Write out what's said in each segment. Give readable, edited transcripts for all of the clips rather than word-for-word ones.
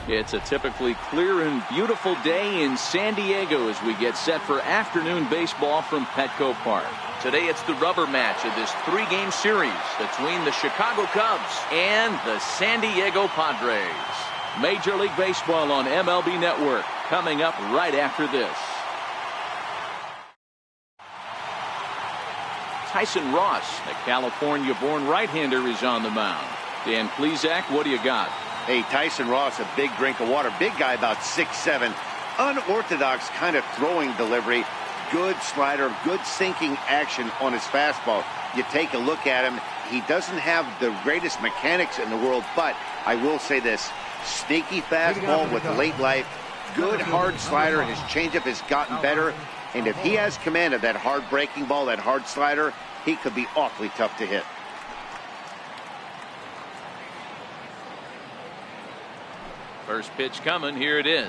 It's a typically clear and beautiful day in San Diego as we get set for afternoon baseball from Petco Park. Today it's the rubber match of this three-game series between the Chicago Cubs and the San Diego Padres. Major League Baseball on MLB Network coming up right after this. Tyson Ross, the California-born right-hander, is on the mound. Dan Plesac, what do you got? Hey, Tyson Ross, a big drink of water. Big guy, about 6'7". Unorthodox kind of throwing delivery. Good slider, good sinking action on his fastball. You take a look at him, he doesn't have the greatest mechanics in the world, but I will say this, sneaky fastball with late life, good hard slider. His changeup has gotten better, and if he has command of that hard breaking ball, that hard slider, he could be awfully tough to hit. First pitch coming, here it is.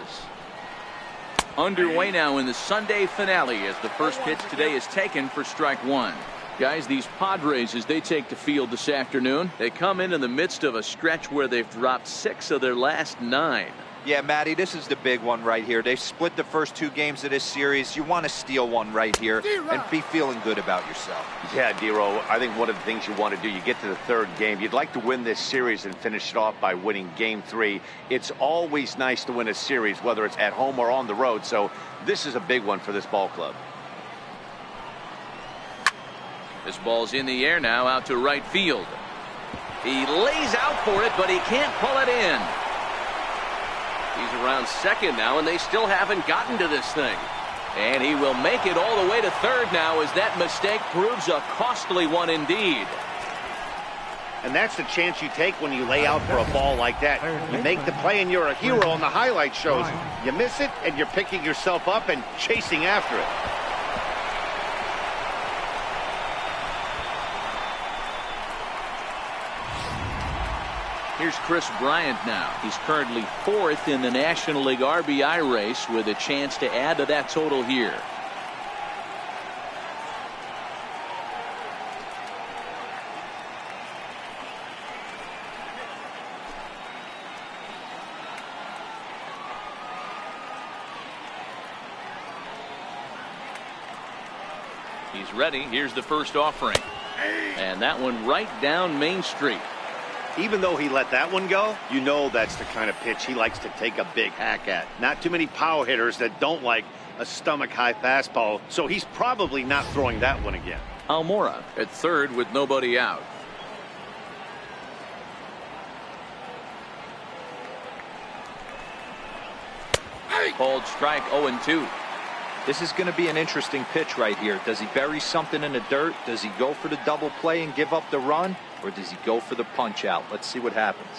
Underway now in the Sunday finale as the first pitch today is taken for strike one. Guys, these Padres, as they take the field this afternoon, they come in the midst of a stretch where they've dropped 6 of their last 9. Yeah, Matty, this is the big one right here. They've split the first 2 games of this series. You want to steal one right here and be feeling good about yourself. Yeah, Dero, I think one of the things you want to do, you get to the 3rd game, you'd like to win this series and finish it off by winning game 3. It's always nice to win a series, whether it's at home or on the road, so this is a big one for this ball club. This ball's in the air now, out to right field. He lays out for it, but he can't pull it in. He's around second now, and they still haven't gotten to this thing. And he will make it all the way to third now as that mistake proves a costly one indeed. And that's the chance you take when you lay out for a ball like that. You make the play and you're a hero on the highlight shows. You miss it and you're picking yourself up and chasing after it. Here's Chris Bryant now. He's currently 4th in the National League RBI race with a chance to add to that total here. He's ready. Here's the first offering. And that one right down Main Street. Even though he let that one go, you know that's the kind of pitch he likes to take a big hack at. Not too many power hitters that don't like a stomach-high fastball, so he's probably not throwing that one again. Almora at third with nobody out. Called strike 0-2. This is going to be an interesting pitch right here. Does he bury something in the dirt? Does he go for the double play and give up the run? Or does he go for the punch out? Let's see what happens.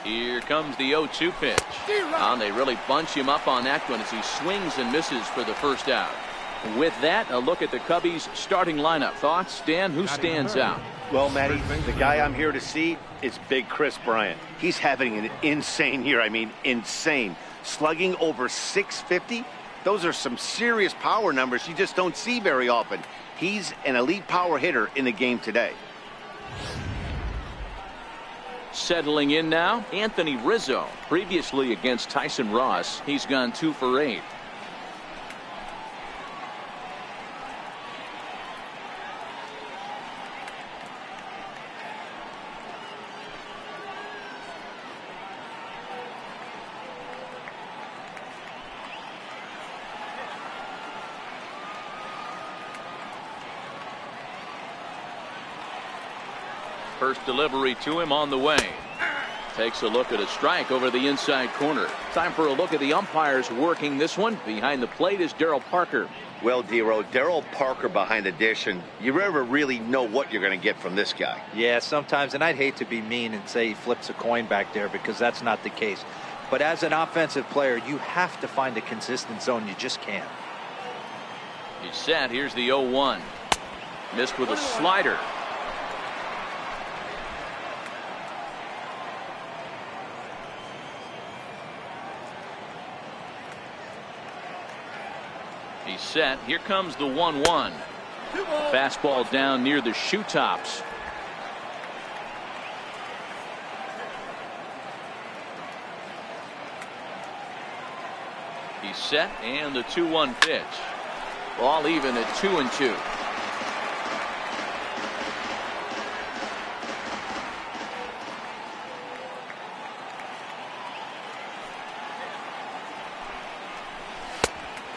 Here comes the 0-2 pitch. And they really bunch him up on that one as he swings and misses for the first out. With that, a look at the Cubbies starting lineup. Thoughts, Dan? Who stands out? Well, Matty, the guy I'm here to see is Big Chris Bryant. He's having an insane year. I mean, insane. Slugging over 650. Those are some serious power numbers you just don't see very often. He's an elite power hitter in the game today. Settling in now, Anthony Rizzo. Previously against Tyson Ross, he's gone 2 for 8. First delivery to him on the way. Takes a look at a strike over the inside corner. Time for a look at the umpires working this one. Behind the plate is Darryl Parker. Well, Dero, Darryl Parker behind the dish, and you never really know what you're going to get from this guy. Yeah, sometimes, and I'd hate to be mean and say he flips a coin back there because that's not the case. But as an offensive player, you have to find a consistent zone. You just can't. He's set. Here's the 0-1. Missed with a slider. He's set. Here comes the 1-1. Fastball down near the shoe tops. He's set, and the 2-1 pitch. Ball even at 2-2.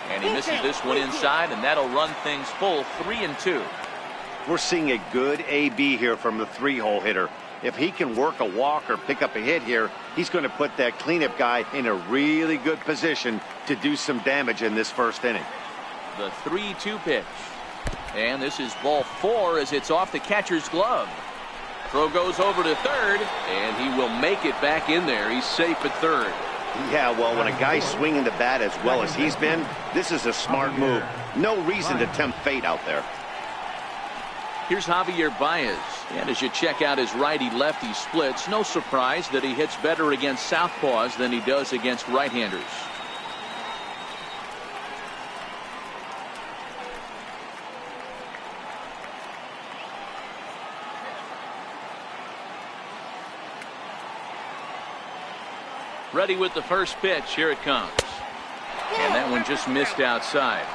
And he misses this one inside, and that'll run things full 3-2. We're seeing a good AB here from the 3-hole hitter. If he can work a walk or pick up a hit here, he's going to put that cleanup guy in a really good position to do some damage in this first inning. The 3-2 pitch. And this is ball 4 as it's off the catcher's glove. Throw goes over to third, and he will make it back in there. He's safe at third. Yeah, well, when a guy's swinging the bat as well as he's been, this is a smart move. No reason to tempt fate out there. Here's Javier Baez. And as you check out his righty-lefty splits, no surprise that he hits better against southpaws than he does against right-handers. Ready with the first pitch. Here it comes. And that one just missed outside.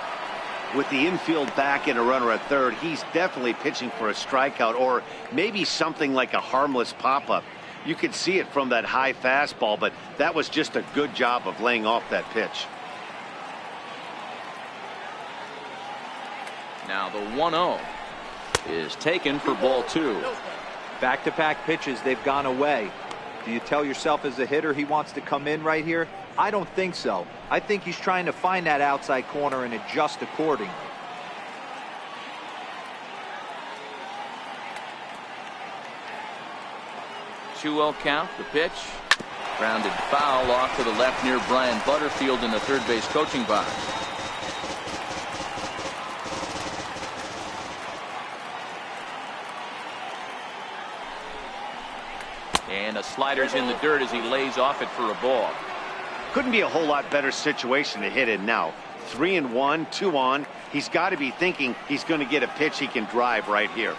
With the infield back and a runner at third, he's definitely pitching for a strikeout or maybe something like a harmless pop-up. You could see it from that high fastball, but that was just a good job of laying off that pitch. Now the 1-0 is taken for ball 2. Back-to-back pitches, they've gone away. Do you tell yourself as a hitter he wants to come in right here? I don't think so. I think he's trying to find that outside corner and adjust accordingly. Two-0 count. The pitch. Grounded foul off to the left near Brian Butterfield in the third base coaching box. And a slider's in the dirt as he lays off it for a ball. Couldn't be a whole lot better situation to hit in now. 3-1, 2 on. He's got to be thinking he's going to get a pitch he can drive right here.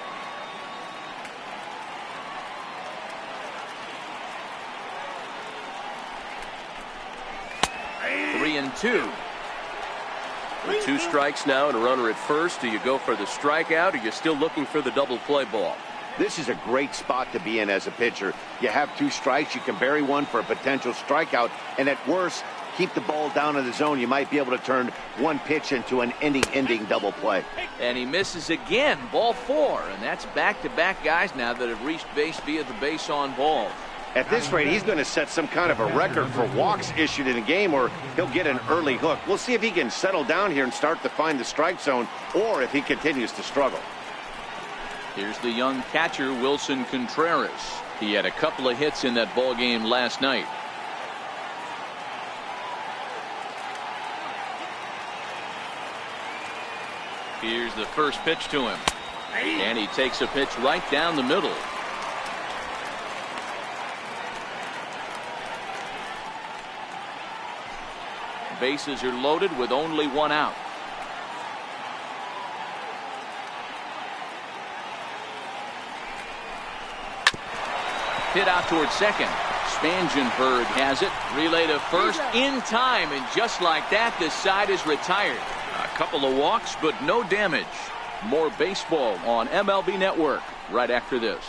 Three and two. With 2 strikes now and a runner at first. Do you go for the strikeout, or are you still looking for the double play ball? This is a great spot to be in as a pitcher. You have 2 strikes, you can bury one for a potential strikeout, and at worst, keep the ball down in the zone. You might be able to turn one pitch into an inning-ending double play. And he misses again, ball 4, and that's back-to-back guys now that have reached base via the base on ball. At this rate, he's going to set some kind of a record for walks issued in a game, or he'll get an early hook. We'll see if he can settle down here and start to find the strike zone, or if he continues to struggle. Here's the young catcher, Wilson Contreras. He had a couple of hits in that ball game last night. Here's the first pitch to him. And he takes a pitch right down the middle. Bases are loaded with only 1 out. Hit out towards second. Spangenberg has it. Relay to first in time, and just like that, the side is retired. A couple of walks, but no damage. More baseball on MLB Network right after this.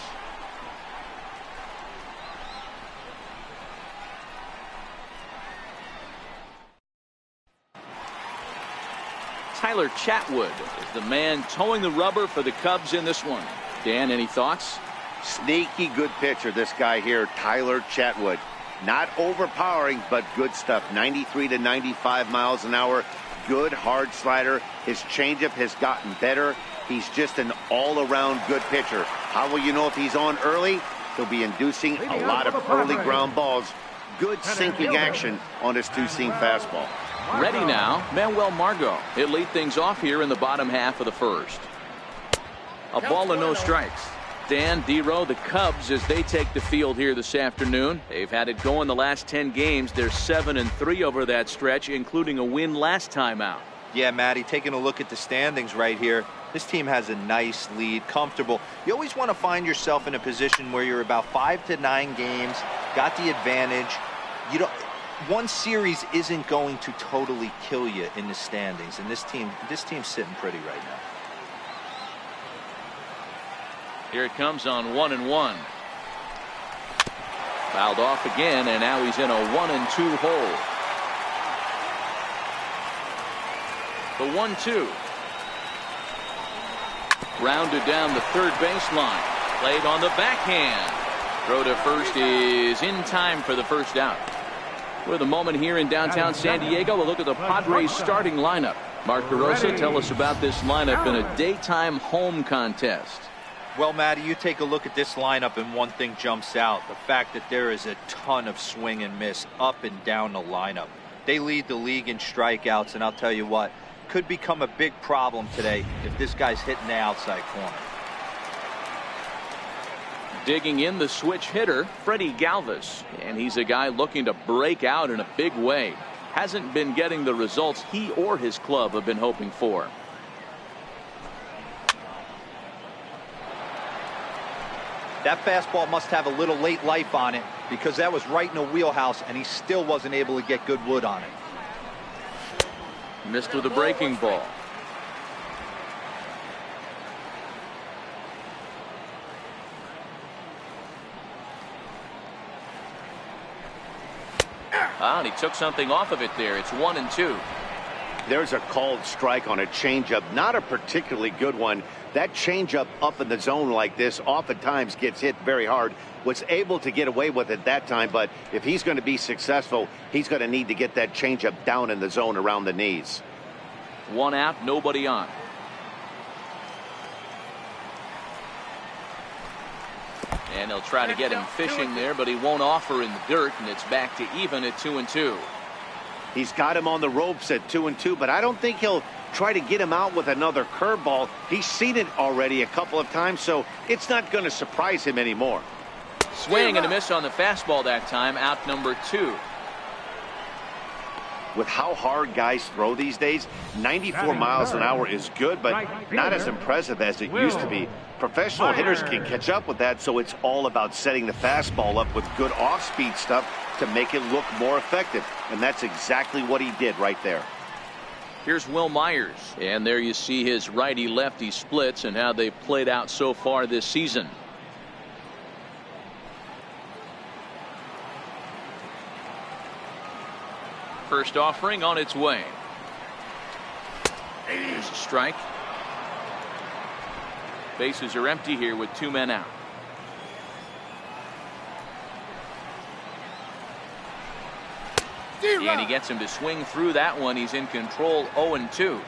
Tyler Chatwood is the man towing the rubber for the Cubs in this one. Dan, any thoughts? Sneaky good pitcher, this guy here, Tyler Chatwood. Not overpowering, but good stuff. 93 to 95 miles an hour. Good hard slider. His changeup has gotten better. He's just an all-around good pitcher. How will you know if he's on early? He'll be inducing a lot of early ground balls. Good sinking action on his 2-seam fastball. Ready now, Manuel Margot. He'll lead things off here in the bottom half of the first. A ball and no strikes. Dan, D-Row, the Cubs, as they take the field here this afternoon. They've had it going the last 10 games. They're 7-3 over that stretch, including a win last time out. Yeah, Matty, taking a look at the standings right here. This team has a nice lead, comfortable. You always want to find yourself in a position where you're about 5 to 9 games, got the advantage. You don't. One series isn't going to totally kill you in the standings, and this team's sitting pretty right now. Here it comes on 1-1. Fouled off again, and now he's in a 1-2 hole. The 1-2. Rounded down the third baseline. Played on the backhand. Throw to first is in time for the first out. With a moment here in downtown San Diego, a look at the Padres starting lineup. Mark DeRosa, tell us about this lineup in a daytime home contest. Well, Matty, you take a look at this lineup and one thing jumps out. The fact that there is a ton of swing and miss up and down the lineup. They lead the league in strikeouts, and I'll tell you what, could become a big problem today if this guy's hitting the outside corner. Digging in the switch hitter, Freddie Galvis. And he's a guy looking to break out in a big way. Hasn't been getting the results he or his club have been hoping for. That fastball must have a little late life on it because that was right in the wheelhouse and he still wasn't able to get good wood on it. Missed with a breaking ball. And he took something off of it there. It's 1-2. There's a called strike on a changeup, not a particularly good one. That changeup up in the zone like this oftentimes gets hit very hard. Was able to get away with it that time, but if he's going to be successful, he's going to need to get that changeup down in the zone around the knees. 1 out, nobody on. And he'll try to get him fishing there, but he won't offer in the dirt, and it's back to even at 2-2. He's got him on the ropes at 2-2, but I don't think he'll try to get him out with another curveball. He's seen it already a couple of times, so it's not going to surprise him anymore. Swing and a miss on the fastball that time, out number 2. With how hard guys throw these days, 94 miles an hour is good, but not as impressive as it used to be. Professional hitters can catch up with that, so it's all about setting the fastball up with good off-speed stuff to make it look more effective, and that's exactly what he did right there. Here's Will Myers, and there you see his righty-lefty splits and how they've played out so far this season. First offering on its way. Here's a strike. Bases are empty here with 2 men out. And he gets him to swing through that one. He's in control, 0-2.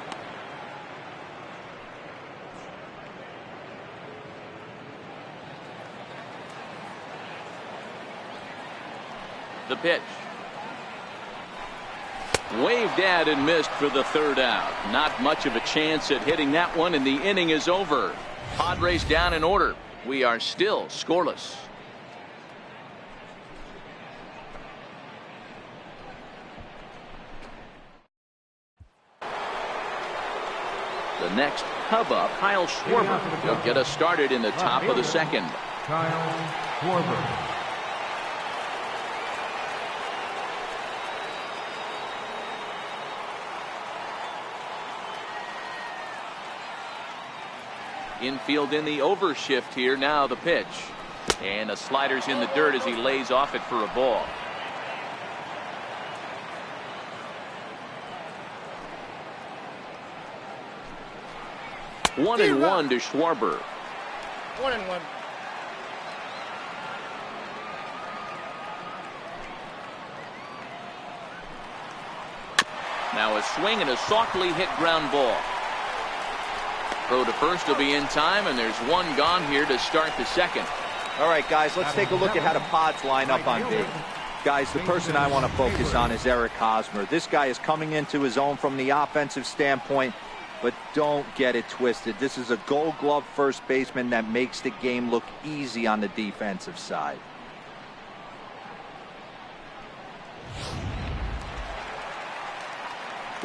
The pitch. Waved at and missed for the third out. Not much of a chance at hitting that one, and the inning is over. Padres down in order. We are still scoreless. The next Cub up, Kyle Schwarber, will get us started in the top of the second. Kyle Schwarber. Infield in the overshift here. Now the pitch. And the slider's in the dirt as he lays off it for a ball. One and one to Schwarber. 1-1. Now a swing and a softly hit ground ball. Throw to first will be in time, and there's one gone here to start the second. All right, guys, let's take a look at how the Pods line up on big. Guys, the person I want to focus on is Eric Hosmer. This guy is coming into his own from the offensive standpoint, but don't get it twisted. This is a Gold Glove first baseman that makes the game look easy on the defensive side.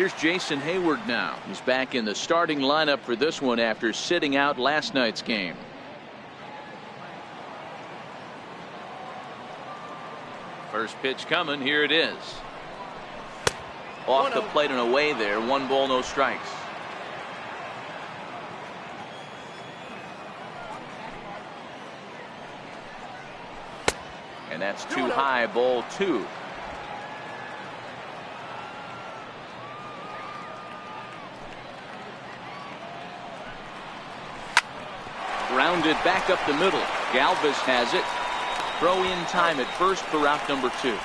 Here's Jason Hayward now. He's back in the starting lineup for this one after sitting out last night's game. First pitch coming. Here it is. Off the plate and away there. 1 ball, no strikes. And that's too high, ball 2. Grounded back up the middle. Galvis has it. Throw in time at first for out number 2.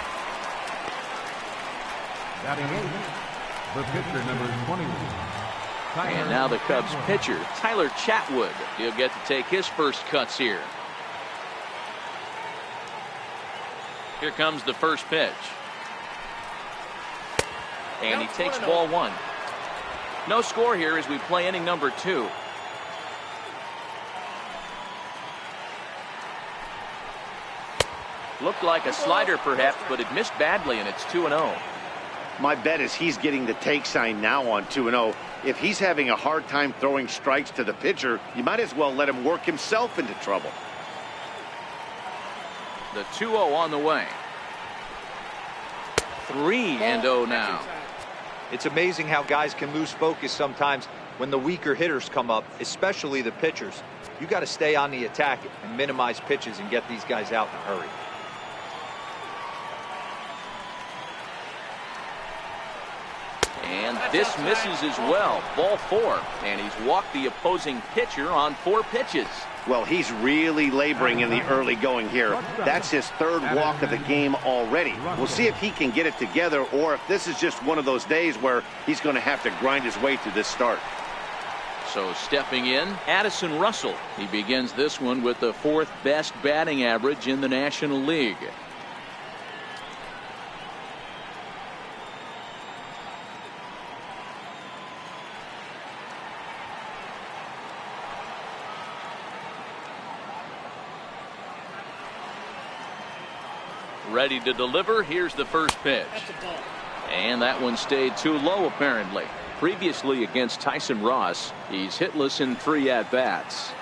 Batting 8, the pitcher number 21. And now the Cubs pitcher, Tyler Chatwood. He'll get to take his first cuts here. Here comes the first pitch. And he takes ball 1. No score here as we play inning number 2. Looked like a slider perhaps, but it missed badly, and it's 2-0. My bet is he's getting the take sign now on 2-0. If he's having a hard time throwing strikes to the pitcher, you might as well let him work himself into trouble. The 2-0 on the way. 3-0 now. It's amazing how guys can lose focus sometimes when the weaker hitters come up, especially the pitchers. You got to stay on the attack and minimize pitches and get these guys out in a hurry. And this misses as well. Ball 4. And he's walked the opposing pitcher on 4 pitches. Well, he's really laboring in the early going here. That's his 3rd walk of the game already. We'll see if he can get it together or if this is just one of those days where he's going to have to grind his way through this start. So stepping in, Addison Russell. He begins this one with the 4th best batting average in the National League. Ready to deliver. Here's the first pitch. And that one stayed too low apparently. Previously against Tyson Ross, he's hitless in 3 at-bats.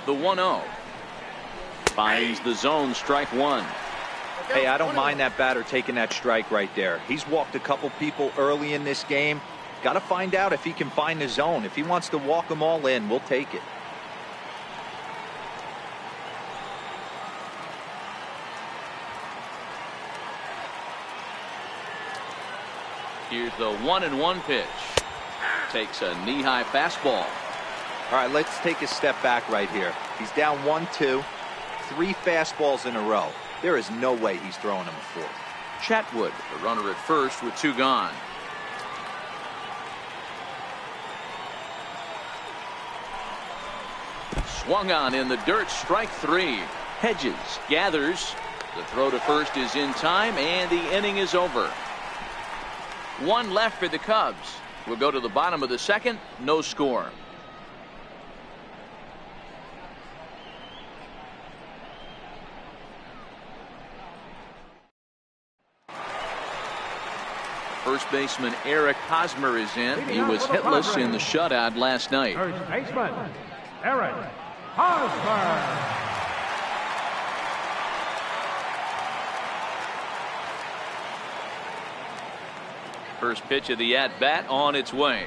The 1-0. Finds the zone, strike 1. Hey, I don't mind that batter taking that strike right there. He's walked a couple people early in this game. Got to find out if he can find the zone. If he wants to walk them all in, we'll take it. Here's the 1-1 pitch. Takes a knee-high fastball. All right, let's take a step back right here. He's down 1-2, 3 fastballs in a row. There is no way he's throwing him a 4th. Chatwood, the runner at first with 2 gone. Swung on in the dirt, strike 3. Hedges gathers. The throw to first is in time, and the inning is over. 1 left for the Cubs. We'll go to the bottom of the 2nd. No score. First baseman Eric Hosmer is in. He was hitless in the shutout last night. First baseman, Eric Hosmer. First pitch of the at-bat on its way.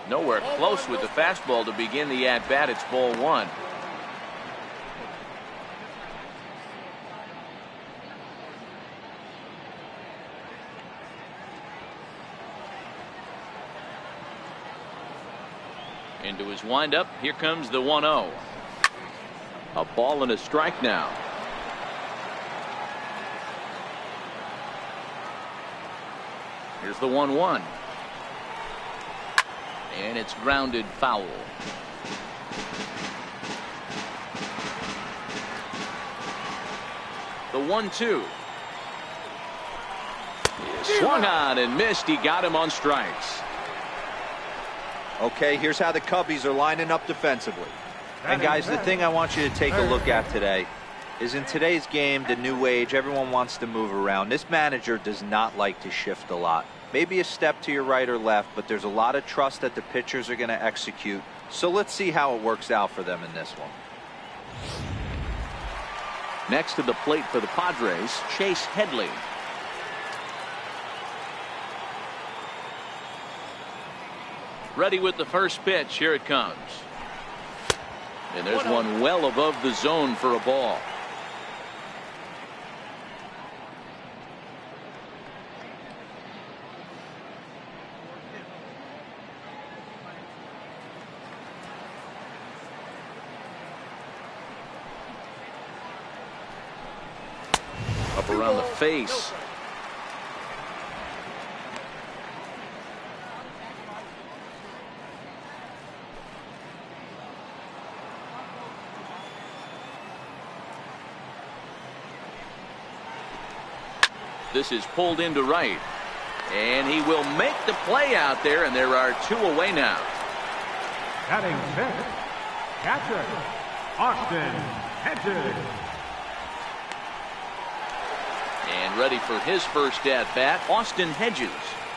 Nowhere close with the fastball to begin the at-bat. It's ball 1. Into his windup. Here comes the 1-0. A ball and a strike now. Here's the 1-1. And it's grounded foul. The 1-2. Swung on and missed. He got him on strikes. Okay, here's how the Cubbies are lining up defensively. And guys, the thing I want you to take a look at today is in today's game, the new age, everyone wants to move around. This manager does not like to shift a lot. Maybe a step to your right or left, but there's a lot of trust that the pitchers are going to execute. So let's see how it works out for them in this one. Next to the plate for the Padres, Chase Headley. Ready with the first pitch. Here it comes. And there's one well above the zone for a ball. Up around the face. This is pulled into right. And he will make the play out there, and there are 2 away now. Batting fifth, catcher, Austin Hedges. And ready for his first at-bat, Austin Hedges.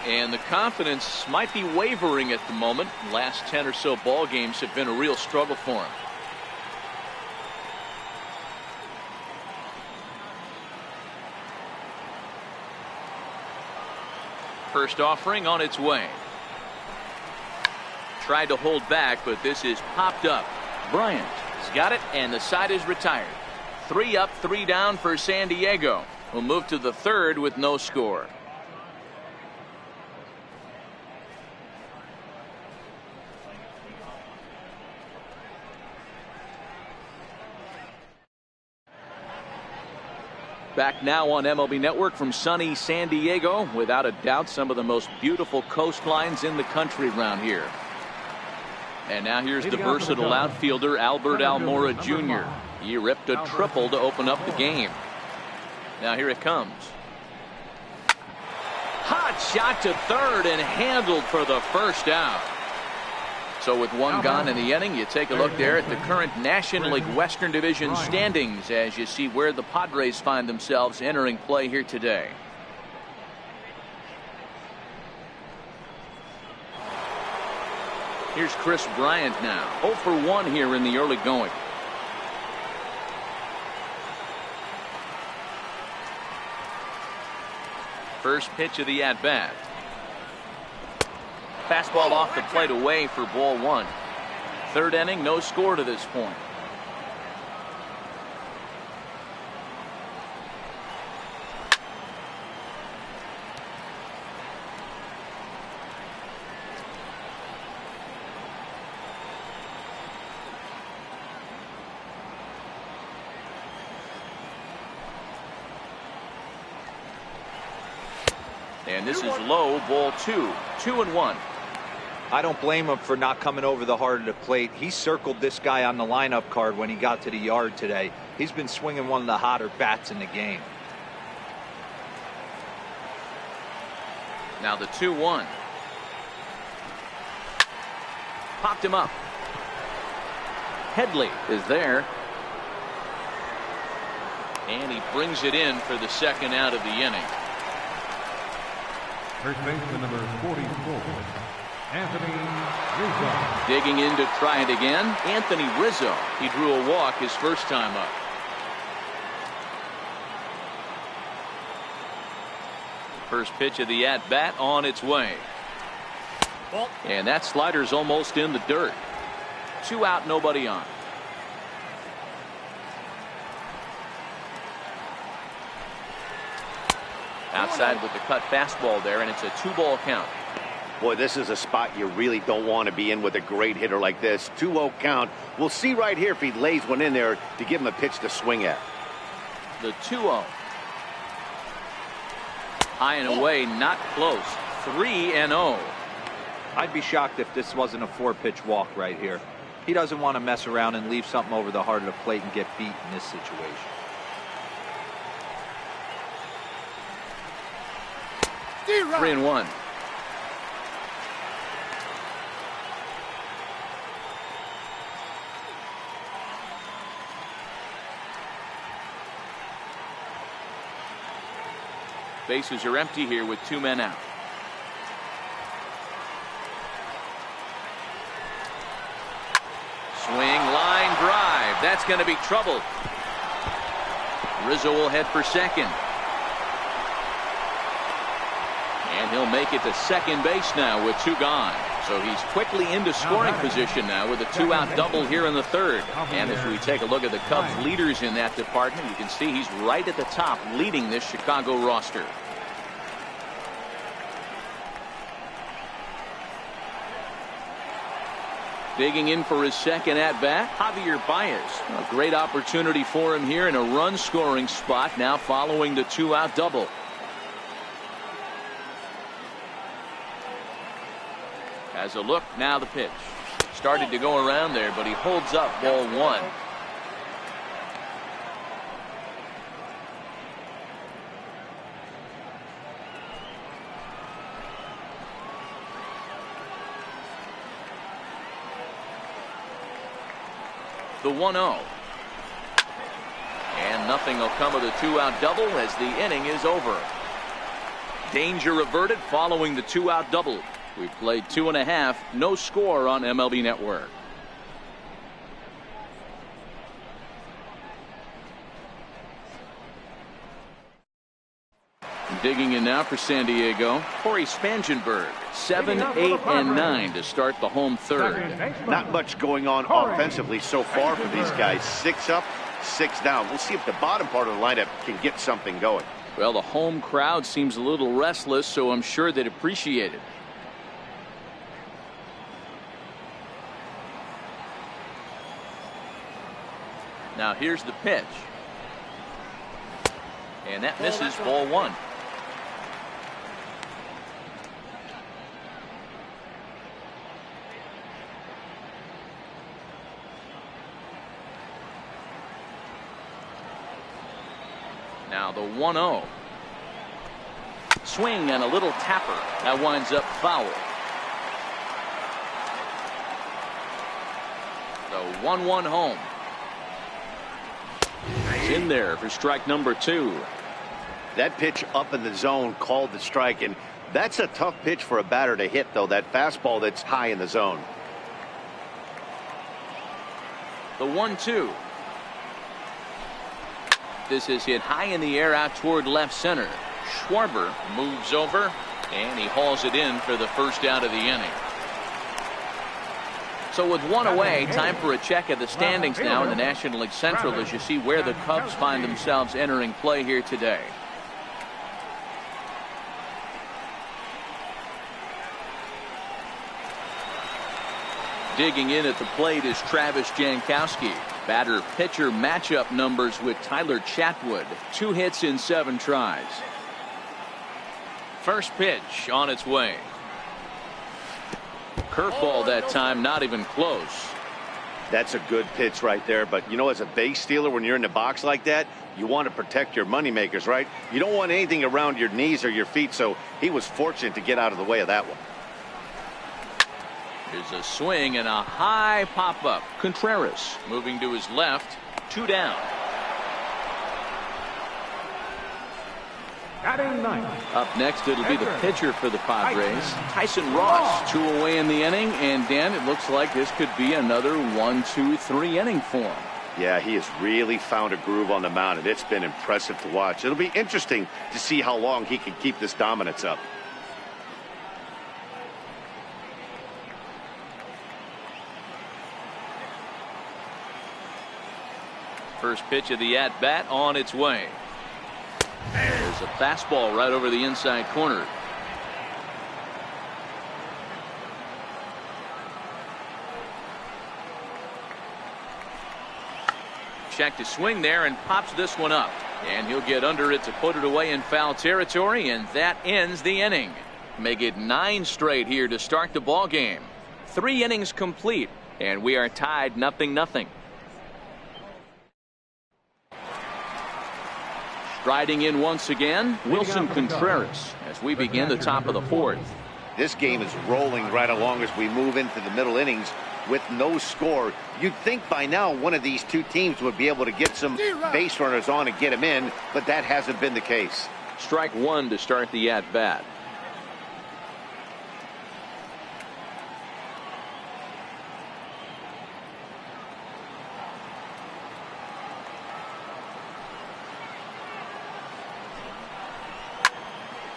And the confidence might be wavering at the moment. Last 10 or so ball games have been a real struggle for him. First offering on its way. Tried to hold back, but this is popped up. Bryant has got it, and the side is retired. 3 up, 3 down for San Diego. We'll move to the third with no score. Back now on MLB Network from sunny San Diego. Without a doubt, some of the most beautiful coastlines in the country around here. And now here's the versatile outfielder, Albert Almora Jr. He ripped a triple to open up the game. Now here it comes. Hot shot to third and handled for the first out. So with 1 gone in the inning, you take a look there at the current National League Western Division standings as you see where the Padres find themselves entering play here today. Here's Chris Bryant now. 0 for 1 here in the early going. First pitch of the at-bat. Fastball off the plate away for ball 1. Third inning, no score to this point. And this is low, ball 2. 2-1. I don't blame him for not coming over the heart of the plate. He circled this guy on the lineup card when he got to the yard today. He's been swinging one of the hotter bats in the game. Now the 2-1. Popped him up. Headley is there. And he brings it in for the second out of the inning. First baseman number 44, Anthony Rizzo. Digging in to try it again, Anthony Rizzo. He drew a walk his first time up. First pitch of the at-bat on its way. And that slider's almost in the dirt. 2 out, nobody on. Outside with the cut fastball there, and it's a 2-ball count. Boy, this is a spot you really don't want to be in with a great hitter like this. 2-0 count. We'll see right here if he lays one in there to give him a pitch to swing at. The 2-0. High and away, not close. 3-0. I'd be shocked if this wasn't a 4-pitch walk right here. He doesn't want to mess around and leave something over the heart of the plate and get beat in this situation. 3-1. Bases are empty here with 2 men out. Swing, line drive. That's going to be trouble. Rizzo will head for second. And he'll make it to second base now with 2 gone. So he's quickly into scoring position now with a 2-out double here in the third. And as we take a look at the Cubs leaders in that department, you can see he's right at the top leading this Chicago roster. Digging in for his second at-bat, Javier Baez. A great opportunity for him here in a run-scoring spot now following the 2-out double. Has a look, now the pitch. Started to go around there, but he holds up, ball 1. The 1-0. And nothing will come of the 2-out double as the inning is over. Danger averted following the 2-out double. We've played 2.5, no score on MLB Network. Digging in now for San Diego, Corey Spangenberg. 7, 8, and 9 to start the home third. Not much going on offensively so far for these guys. 6 up, 6 down. We'll see if the bottom part of the lineup can get something going. Well, the home crowd seems a little restless, so I'm sure they'd appreciate it. Now here's the pitch. And that misses, ball 1. Now the 1-0. Swing and a little tapper. That winds up foul. The 1-1 home. He's in there for strike number 2. That pitch up in the zone called the strike, and that's a tough pitch for a batter to hit, though, that fastball that's high in the zone. The 1-2. This is hit high in the air out toward left center. Schwarber moves over, and he hauls it in for the first out of the inning. So with 1 away, time for a check of the standings now in the National League Central as you see where the Cubs find themselves entering play here today. Digging in at the plate is Travis Jankowski. Batter-pitcher matchup numbers with Tyler Chatwood. 2 hits in 7 tries. First pitch on its way. Curveball that time, not even close. That's a good pitch right there, but you know, as a base stealer, when you're in the box like that, you want to protect your moneymakers, right? You don't want anything around your knees or your feet, so he was fortunate to get out of the way of that one. Here's a swing and a high pop-up. Contreras moving to his left. 2 down. Up next, it'll be the pitcher for the Padres, Tyson Ross. 2 away in the inning, and Dan, it looks like this could be another 1-2-3 inning for him. Yeah, he has really found a groove on the mound, and it's been impressive to watch. It'll be interesting to see how long he can keep this dominance up. First pitch of the at-bat on its way. There's a fastball right over the inside corner. Check to swing there and pops this one up. And he'll get under it to put it away in foul territory, and that ends the inning. Make it 9 straight here to start the ball game. 3 innings complete, and we are tied 0-0. Striding in once again, Wilson Contreras as we begin the top of the 4th. This game is rolling right along as we move into the middle innings with no score. You'd think by now one of these 2 teams would be able to get some base runners on and get them in, but that hasn't been the case. Strike one to start the at-bat.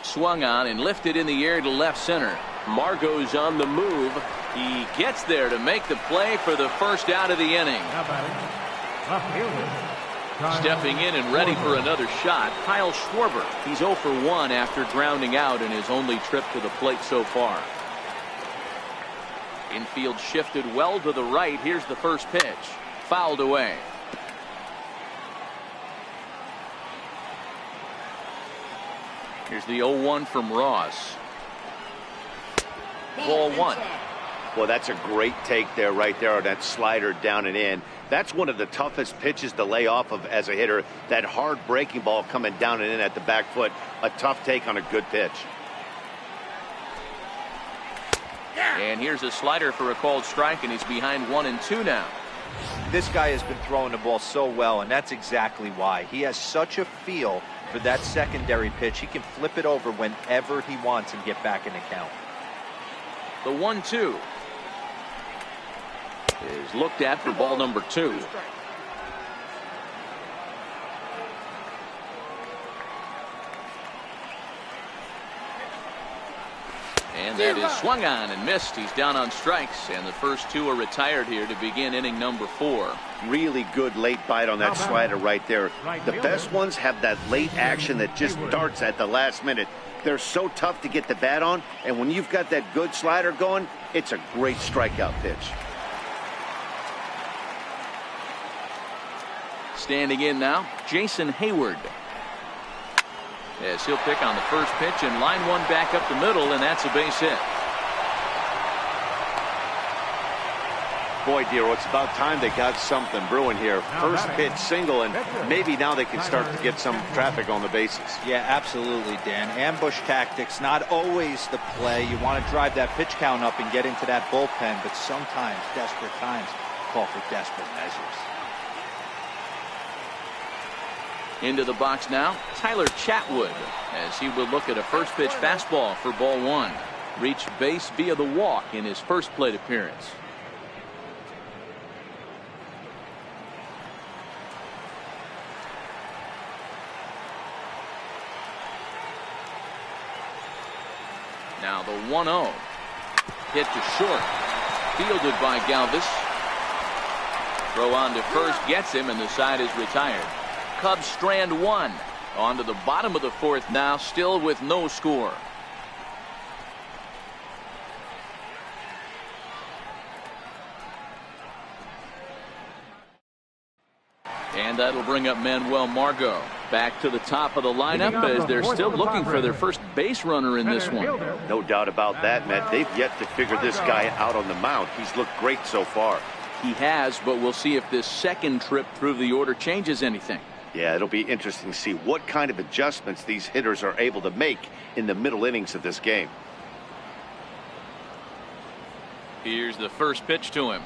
Swung on and lifted in the air to left center. Margot's on the move. He gets there to make the play for the first out of the inning. Stepping in and ready for another shot, Kyle Schwarber. He's 0 for 1 after grounding out in his only trip to the plate so far. Infield shifted well to the right. Here's the first pitch. Fouled away. Here's the 0-1 from Ross. Ball one. Well, that's a great take there, right there on that slider down and in. That's one of the toughest pitches to lay off of as a hitter. That hard breaking ball coming down and in at the back foot. A tough take on a good pitch. And here's a slider for a called strike, and he's behind 1-2 now. This guy has been throwing the ball so well, and that's exactly why. He has such a feel for that secondary pitch. He can flip it over whenever he wants and get back in the count. The 1-2 is looked at for ball number 2. And that is swung on and missed. He's down on strikes, and the first 2 are retired here to begin inning number 4. Really good late bite on that slider right there. The best ones have that late action that just darts at the last minute. They're so tough to get the bat on, and when you've got that good slider going, it's a great strikeout pitch. Standing in now, Jason Hayward. As he'll pick on the first pitch and line one back up the middle, and that's a base hit. Boy, Dero, it's about time they got something brewing here. First pitch single, and maybe now they can start to get some traffic on the bases. Yeah, absolutely, Dan. Ambush tactics, not always the play. You want to drive that pitch count up and get into that bullpen, but sometimes desperate times call for desperate measures. Into the box now, Tyler Chatwood, as he will look at a first pitch fastball for ball 1. Reached base via the walk in his first plate appearance. Now the 1-0. Hit to short. Fielded by Galvis. Throw on to first gets him, and the side is retired. Cubs strand 1. On to the bottom of the 4th now, still with no score. And that'll bring up Manuel Margot. Back to the top of the lineup as they're still looking for their first base runner in this one. No doubt about that, Matt. They've yet to figure this guy out on the mound. He's looked great so far. He has, but we'll see if this second trip through the order changes anything. Yeah, it'll be interesting to see what kind of adjustments these hitters are able to make in the middle innings of this game. Here's the first pitch to him.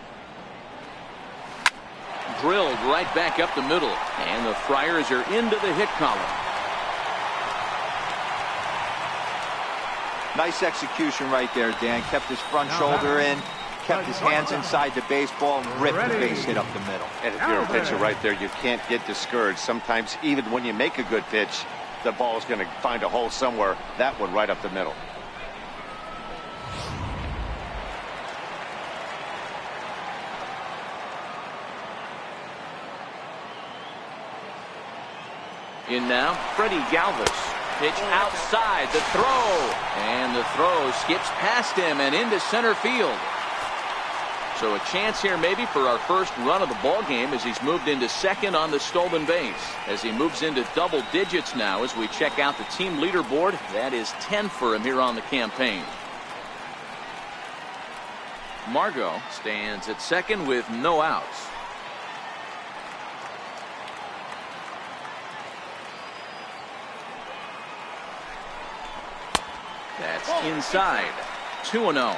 Drilled right back up the middle, and the Friars are into the hit column. Nice execution right there, Dan. Kept his front shoulder in, kept his hands inside the baseball, and ripped the base hit up the middle. And if you're a pitcher right there, you can't get discouraged. Sometimes even when you make a good pitch, the ball is going to find a hole somewhere. That one right up the middle. In now, Freddie Galvis. Pitch outside, the throw. And the throw skips past him and into center field. So a chance here maybe for our first run of the ball game as he's moved into second on the stolen base. As he moves into double digits now as we check out the team leaderboard. That is 10 for him here on the campaign. Margot stands at second with no outs. That's inside. 2-0.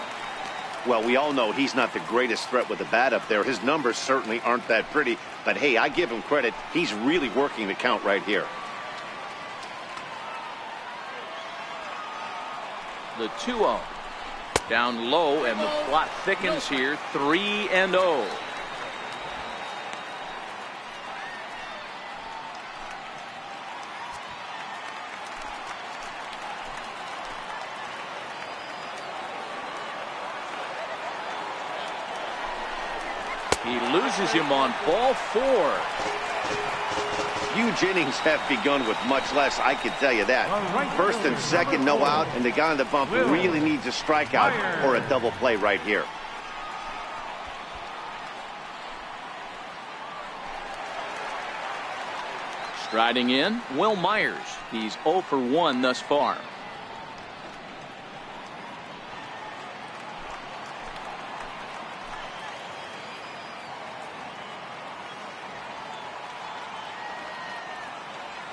Well, we all know he's not the greatest threat with the bat up there. His numbers certainly aren't that pretty. But, hey, I give him credit. He's really working the count right here. The 2-0. Down low, and the plot thickens here. 3-0. He loses him on ball 4. Huge innings have begun with much less, I can tell you that. First and second, no out, and the guy on the bump really needs a strikeout or a double play right here. Striding in, Will Myers. He's 0 for 1 thus far.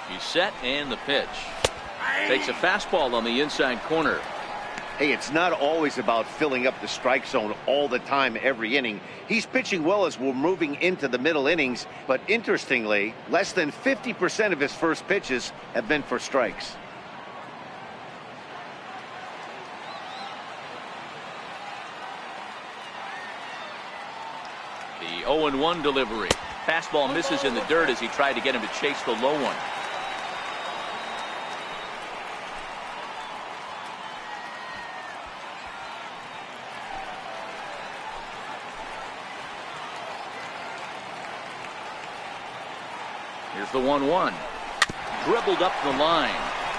He's set, and the pitch. Takes a fastball on the inside corner. Hey, it's not always about filling up the strike zone all the time every inning. He's pitching well as we're moving into the middle innings, but interestingly, less than 50% of his first pitches have been for strikes. The 0-1 delivery. Fastball misses in the dirt as he tried to get him to chase the low one. Here's the 1-1. Dribbled up the line.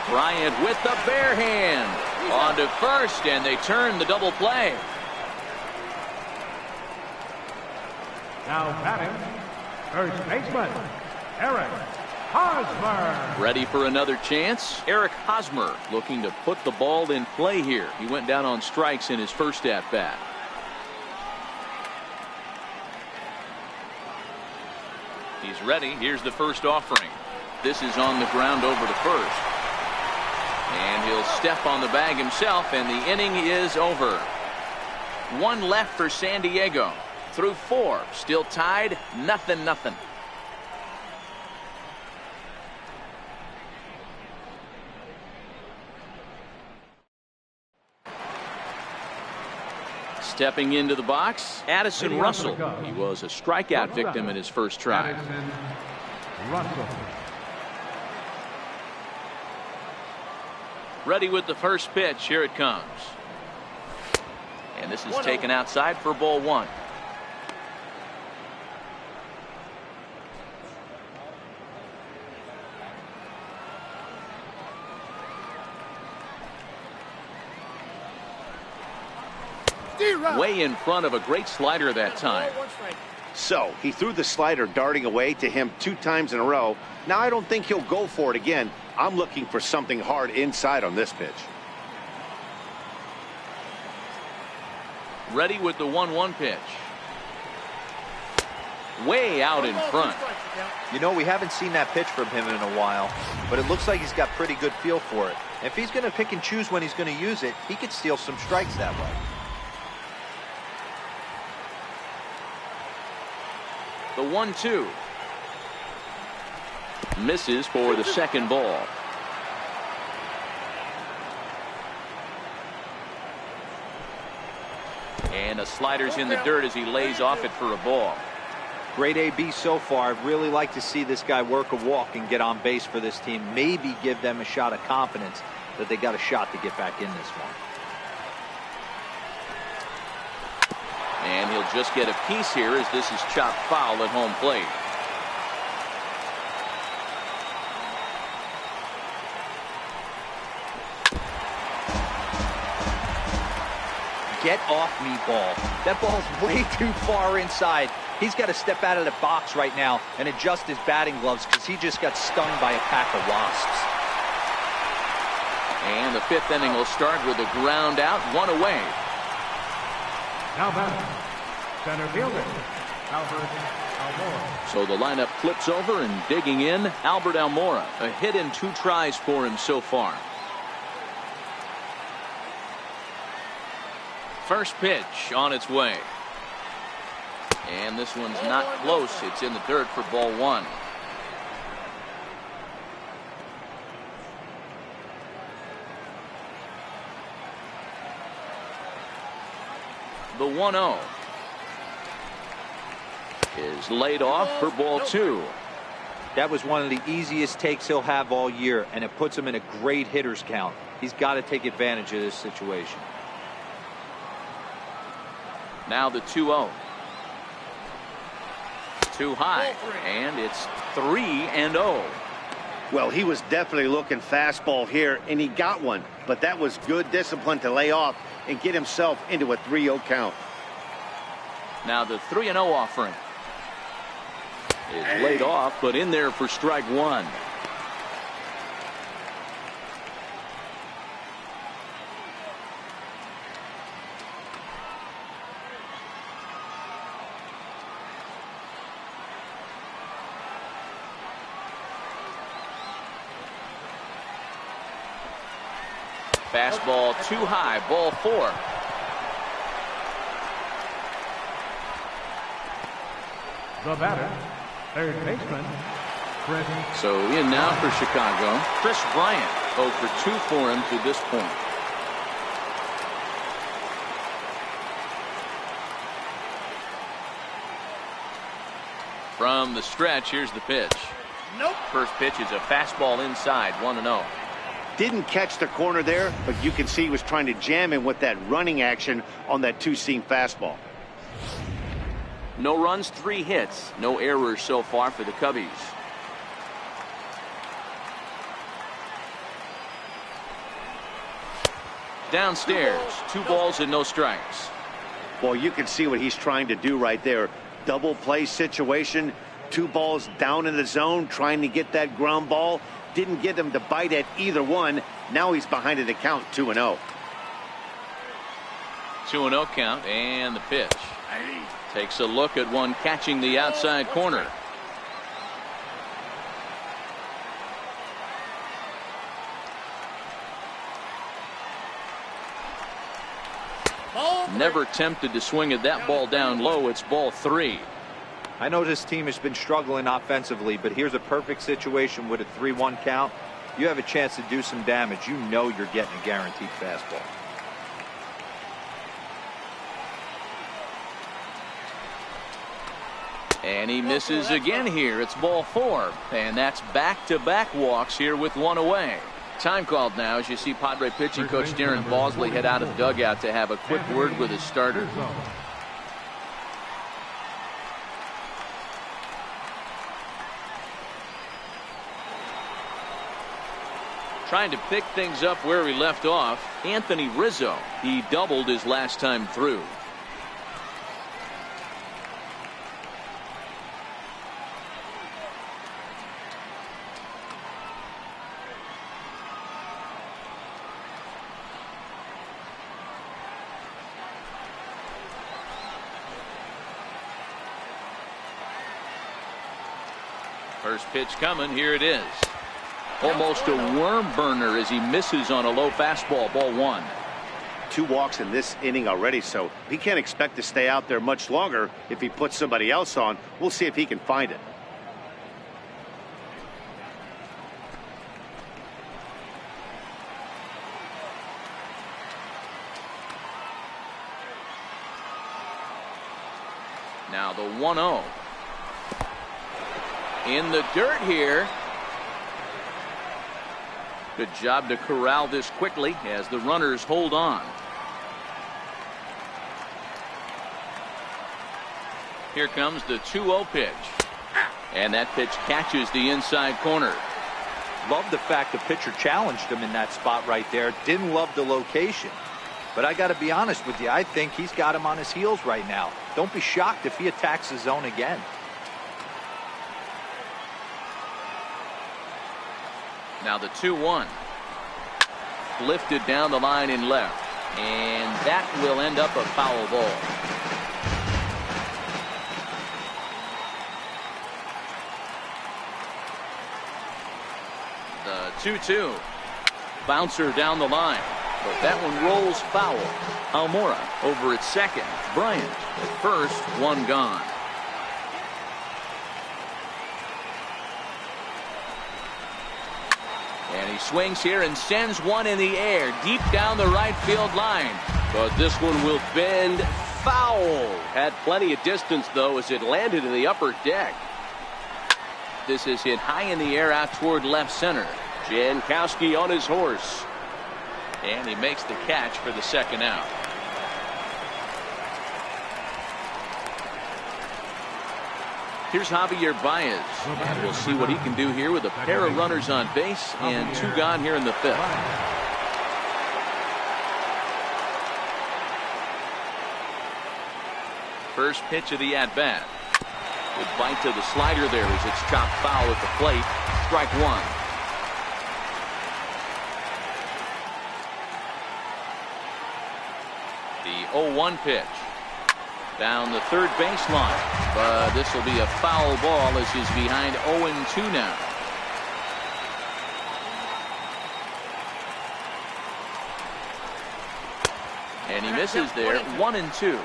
Bryant with the bare hand. On to first, and they turn the double play. Now batting, first baseman, Eric Hosmer. Ready for another chance. Eric Hosmer looking to put the ball in play here. He went down on strikes in his first at-bat. He's ready. Here's the first offering. This is on the ground over to first. And he'll step on the bag himself, and the inning is over. One left for San Diego. Through 4. Still tied. 0-0. Stepping into the box, Addison Russell. He was a strikeout victim in his first try. Addison Russell. Ready with the first pitch. Here it comes. And this is taken outside for ball 1. Way in front of a great slider that time. So he threw the slider darting away to him 2 times in a row. Now I don't think he'll go for it again. I'm looking for something hard inside on this pitch. Ready with the 1-1 pitch. Way out in front. You know, we haven't seen that pitch from him in a while, but it looks like he's got pretty good feel for it. If he's going to pick and choose when he's going to use it, he could steal some strikes that way. The 1-2. Misses for the second ball. And a slider's in the dirt as he lays off it for a ball. Great AB so far. I'd really like to see this guy work a walk and get on base for this team. Maybe give them a shot of confidence that they got a shot to get back in this one. And he'll just get a piece here as this is chopped foul at home plate. Get off me, ball. That ball's way too far inside. He's got to step out of the box right now and adjust his batting gloves because he just got stung by a pack of wasps. And the 5th inning will start with a ground out, 1 away. Now batting, center fielder, Albert Almora. So the lineup flips over, and digging in, Albert Almora. A hit in 2 tries for him so far. First pitch on its way. And this one's not close. It's in the dirt for ball 1. The 1-0 is laid off for ball 2. That was one of the easiest takes he'll have all year, and it puts him in a great hitter's count. He's got to take advantage of this situation. Now the 2-0. Too high, and it's 3-0. Well, he was definitely looking fastball here, and he got one. But that was good discipline to lay off and get himself into a 3-0 count. Now the 3-0 offering is laid off, but in there for strike 1. Fastball too high, ball 4. The batter, third baseman, Chris. So in now for Chicago, Chris Bryant. 0 for 2 for him to this point. From the stretch, here's the pitch. Nope. First pitch is a fastball inside, 1-0. Didn't catch the corner there, but you can see he was trying to jam him with that running action on that two-seam fastball. No runs, 3 hits. No errors so far for the Cubbies. Downstairs, 2 balls and no strikes. Well, you can see what he's trying to do right there. Double play situation, 2 balls down in the zone, trying to get that ground ball. Didn't get him to bite at either one. Now he's behind in the count, 2-0. 2-0 count, and the pitch. Takes a look at one catching the outside corner. Never tempted to swing at that ball down low. It's ball 3. I know this team has been struggling offensively, but here's a perfect situation with a 3-1 count. You have a chance to do some damage. You know you're getting a guaranteed fastball. And he misses again here. It's ball 4. And that's back-to-back walks here with 1 away. Time called now as you see Padre pitching coach Darren Bosley head out of the dugout to have a quick word with his starter. Trying to pick things up where he left off, Anthony Rizzo. He doubled his last time through. First pitch coming. Here it is. Almost a worm burner as he misses on a low fastball, ball 1. 2 walks in this inning already, so he can't expect to stay out there much longer if he puts somebody else on. We'll see if he can find it. Now the 1-0. In the dirt here. Good job to corral this quickly as the runners hold on. Here comes the 2-0 pitch. And that pitch catches the inside corner. Love the fact the pitcher challenged him in that spot right there. Didn't love the location. But I got to be honest with you, I think he's got him on his heels right now. Don't be shocked if he attacks the zone again. Now the 2-1. Lifted down the line in left. And that will end up a foul ball. The 2-2. Bouncer down the line. But that one rolls foul. Almora over at second. Bryant at first. 1 gone. And he swings here and sends one in the air deep down the right field line. But this one will bend Foul. Had plenty of distance, though, as it landed in the upper deck. This is hit high in the air out toward left center. Jankowski on his horse. And he makes the catch for the second out. Here's Javier Baez. And we'll see what he can do here with a pair of runners on base and 2 gone here in the 5th. First pitch of the at-bat. Good bite to the slider there as it's chopped foul at the plate. Strike 1. The 0-1 pitch. Down the third baseline. But this will be a foul ball as he's behind 0-2 now. And he misses there. 1-2.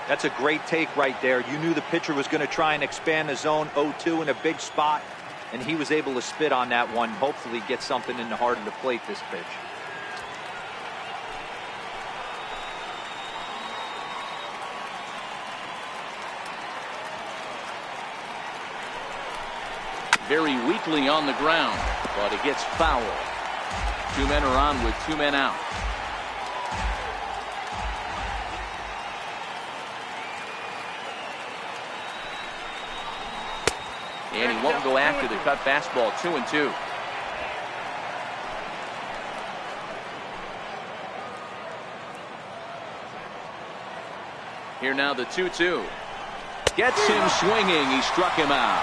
That's a great take right there. You knew the pitcher was going to try and expand the zone. 0-2 in a big spot, and he was able to spit on that one. Hopefully get something in the heart of the plate this pitch. Very weakly on the ground, but it gets foul. 2 men are on with 2 men out. And he won't go after the cut fastball. 2-2. Here now the 2-2. Gets him swinging. He struck him out.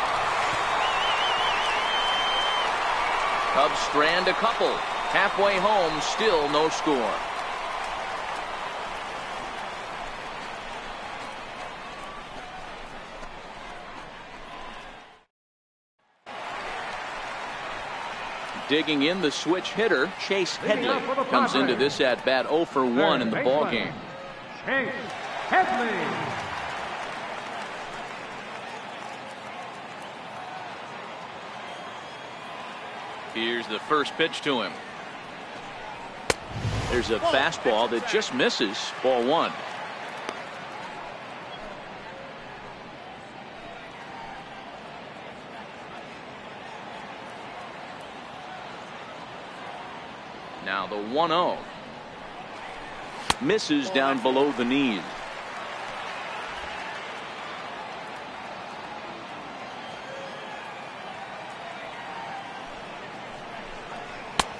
Cubs strand a couple. Halfway home, still no score. Digging in, the switch hitter, Chase Headley, comes into this at bat 0 for 1 in the ballgame. Chase Headley. Here's the first pitch to him. There's a fastball that just misses. Ball 1. Now the 1-0. Misses down below the knees.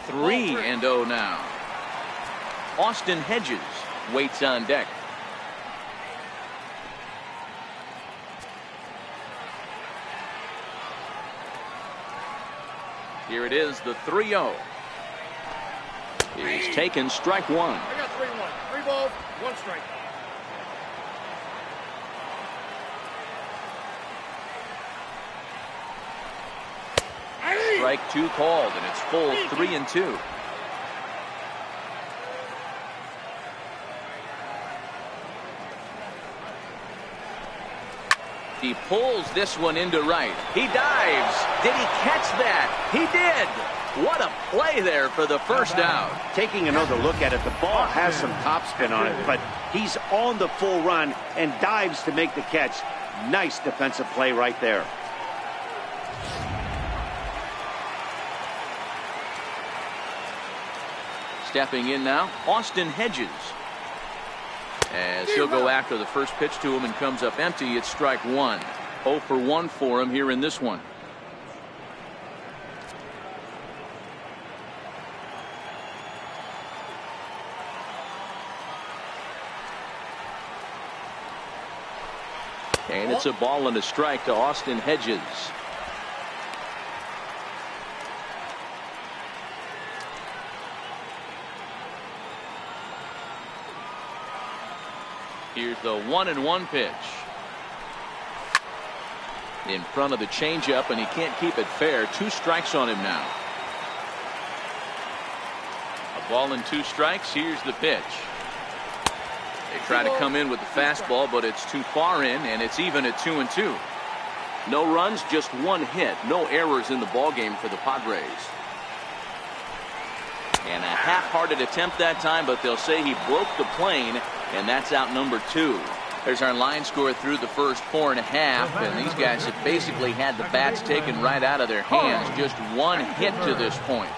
Three and 0 now. Austin Hedges waits on deck. Here it is, the 3-0. He's taken strike 1. I got 3-1. 3 balls, 1 strike. Strike 2 called, and it's full 3-2. He pulls this one into right. He dives. Did he catch that? He did. What a play there for the first out. Taking another look at it, the ball has some topspin on it, but he's on the full run and dives to make the catch. Nice defensive play right there. Stepping in now, Austin Hedges. As he'll go after the first pitch to him and comes up empty, it's strike 1. 0 for 1 for him here in this one. And it's a ball and a strike to Austin Hedges. Here's the 1-1 pitch. In front of the changeup, and he can't keep it fair. 2 strikes on him now. A ball and 2 strikes. Here's the pitch. They try to come in with the fastball, but it's too far in, and it's even at 2-2. No runs, just 1 hit. No errors in the ballgame for the Padres. And a half-hearted attempt that time, but they'll say he broke the plane And that's out number 2. There's our line score through the first 4.5, and these guys have basically had the bats taken right out of their hands. Just one hit to this point.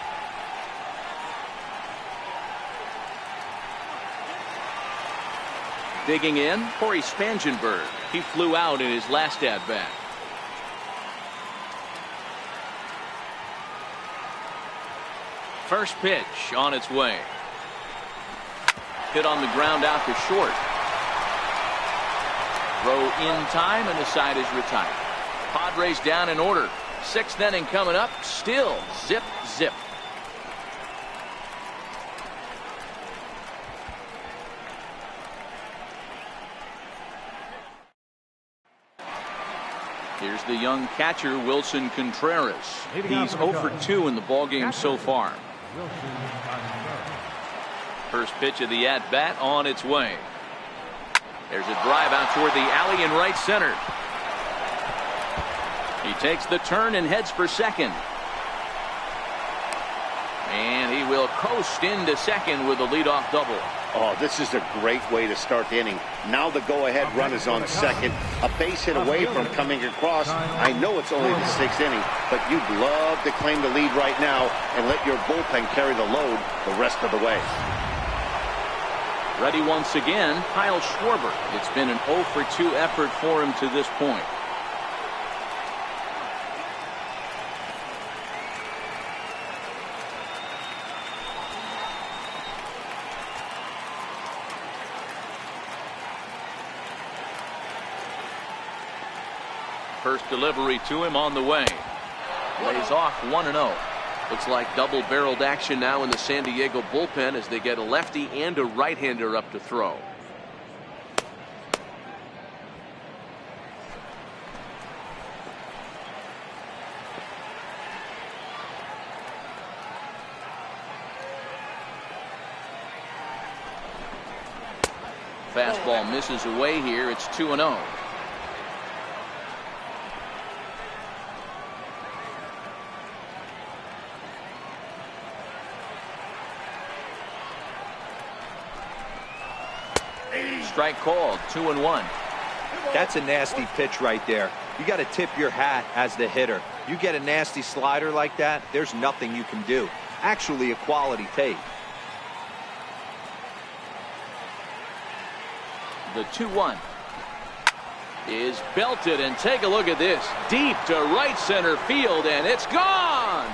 Digging in, Corey Spangenberg. He flew out in his last at-bat. First pitch on its way. Hit on the ground out to short. Throw in time, and the side is retired. Padres down in order. 6th inning coming up. Still zip, zip. Here's the young catcher, Wilson Contreras. He's 0 for 2 in the ballgame so far. First pitch of the at-bat on its way. There's a drive out toward the alley in right center. He takes the turn and heads for second. And he will coast into second with a leadoff double. Oh, this is a great way to start the inning. Now the go-ahead run is on second. A base hit away from coming across. I know it's only the 6th inning, but you'd love to claim the lead right now and let your bullpen carry the load the rest of the way. Ready once again, Kyle Schwarber. It's been an 0 for 2 effort for him to this point. First delivery to him on the way. Lays off 1-0. Looks like double-barreled action now in the San Diego bullpen as they get a lefty and a right-hander up to throw. Fastball misses away here. It's 2-0. Strike called. 2-1. That's a nasty pitch right there. You got to tip your hat as the hitter. You get a nasty slider like that, there's nothing you can do. Actually a quality take. The 2-1 is belted, and take a look at this. Deep to right center field, and it's gone.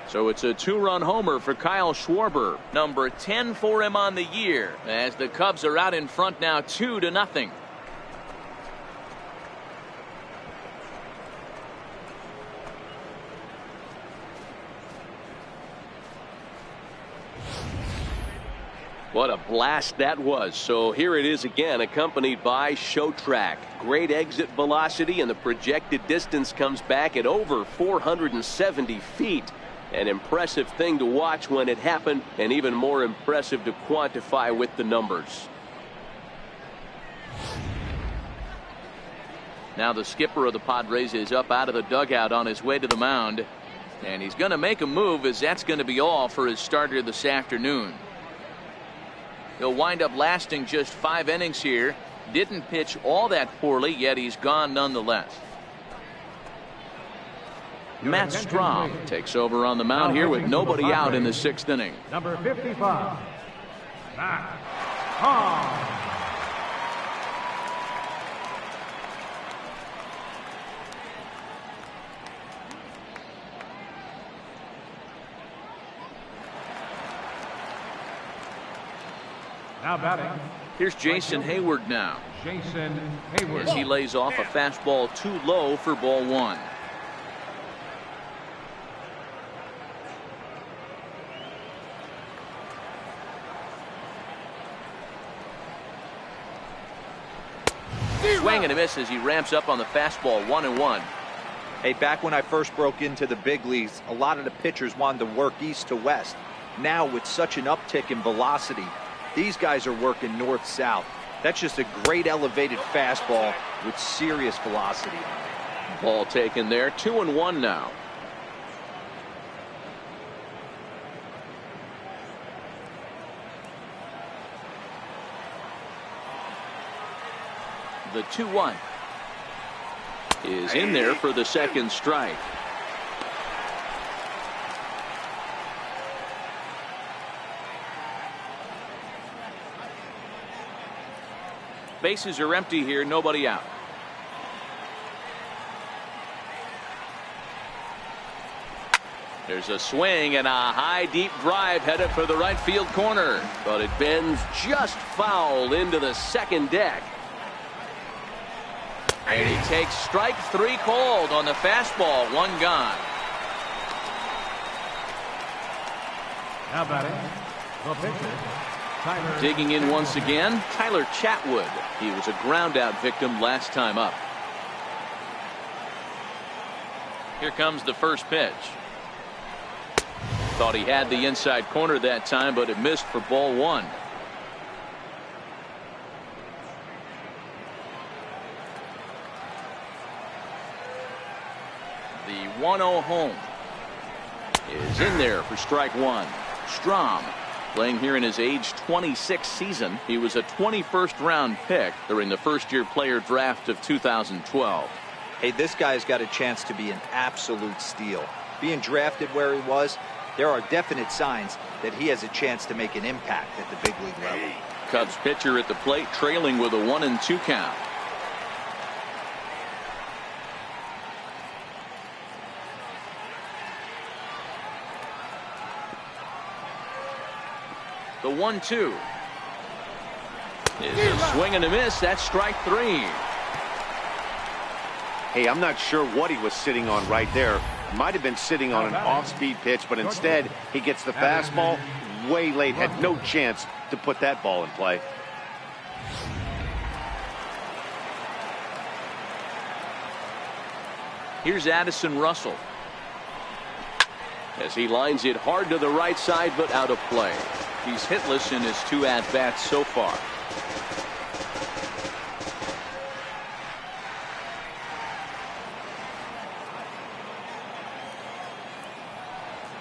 So it's a 2-run homer for Kyle Schwarber, number 10 for him on the year, as the Cubs are out in front now 2-0. What a blast that was. So here it is again, accompanied by Show Track. Great exit velocity, and the projected distance comes back at over 470 feet. An impressive thing to watch when it happened, and even more impressive to quantify with the numbers. Now the skipper of the Padres is up out of the dugout on his way to the mound, and he's going to make a move, as that's going to be all for his starter this afternoon. He'll wind up lasting just 5 innings here. Didn't pitch all that poorly, yet he's gone nonetheless. Matt Strahm takes over on the mound here with nobody out in the 6th inning. Number 55, Matt Strahm. Now batting. Here's Jason Hayward now. Jason Hayward. As he lays off a fastball too low for ball 1. Swing and a miss as he ramps up on the fastball. 1-1. Hey, back when I first broke into the big leagues, a lot of the pitchers wanted to work east to west. Now with such an uptick in velocity, these guys are working north-south. That's just a great elevated fastball with serious velocity. Ball taken there. 2-1 now. The 2-1 is in there for the second strike. Bases are empty here, nobody out. There's a swing and a high deep drive headed for the right field corner, but it bends just foul into the second deck. And he takes strike 3 called on the fastball. 1 gone. Now batting, the pitcher, Tyler. Digging in once again, Tyler Chatwood. He was a ground out victim last time up. Here comes the first pitch. Thought he had the inside corner that time, but it missed for ball 1. The 1-0 home is in there for strike 1. Strom playing here in his age 26 season. He was a 21st round pick during the first year player draft of 2012. Hey, this guy's got a chance to be an absolute steal. Being drafted where he was, there are definite signs that he has a chance to make an impact at the big league level. Cubs pitcher at the plate, trailing with a 1-2 count. The 1-2 is a swing and a miss. That's strike 3. Hey, I'm not sure what he was sitting on right there. Might have been sitting on an off-speed pitch, but instead he gets the fastball way late. Had no chance to put that ball in play. Here's Addison Russell as he lines it hard to the right side, but out of play. He's hitless in his 2 at-bats so far.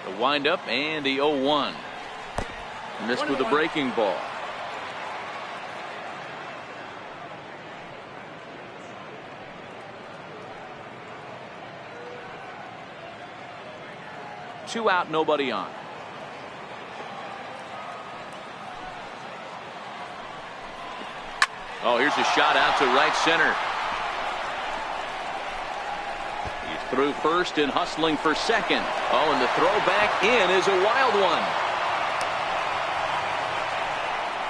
The windup and the 0-1. Missed with a breaking ball. Two out, nobody on. Oh, here's a shot out to right center. He's through first and hustling for second. Oh, and the throw back in is a wild one.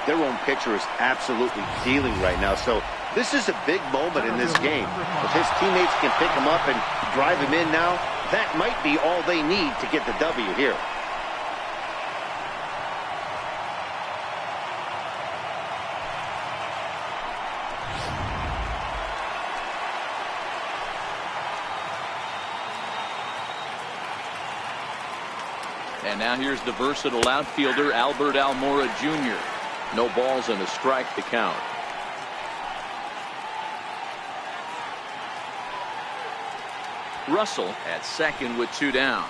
Their own pitcher is absolutely dealing right now, so this is a big moment in this game. If his teammates can pick him up and drive him in now, that might be all they need to get the W here. And now here's the versatile outfielder, Albert Almora Jr. No balls and a strike to count. Russell at second with 2 down.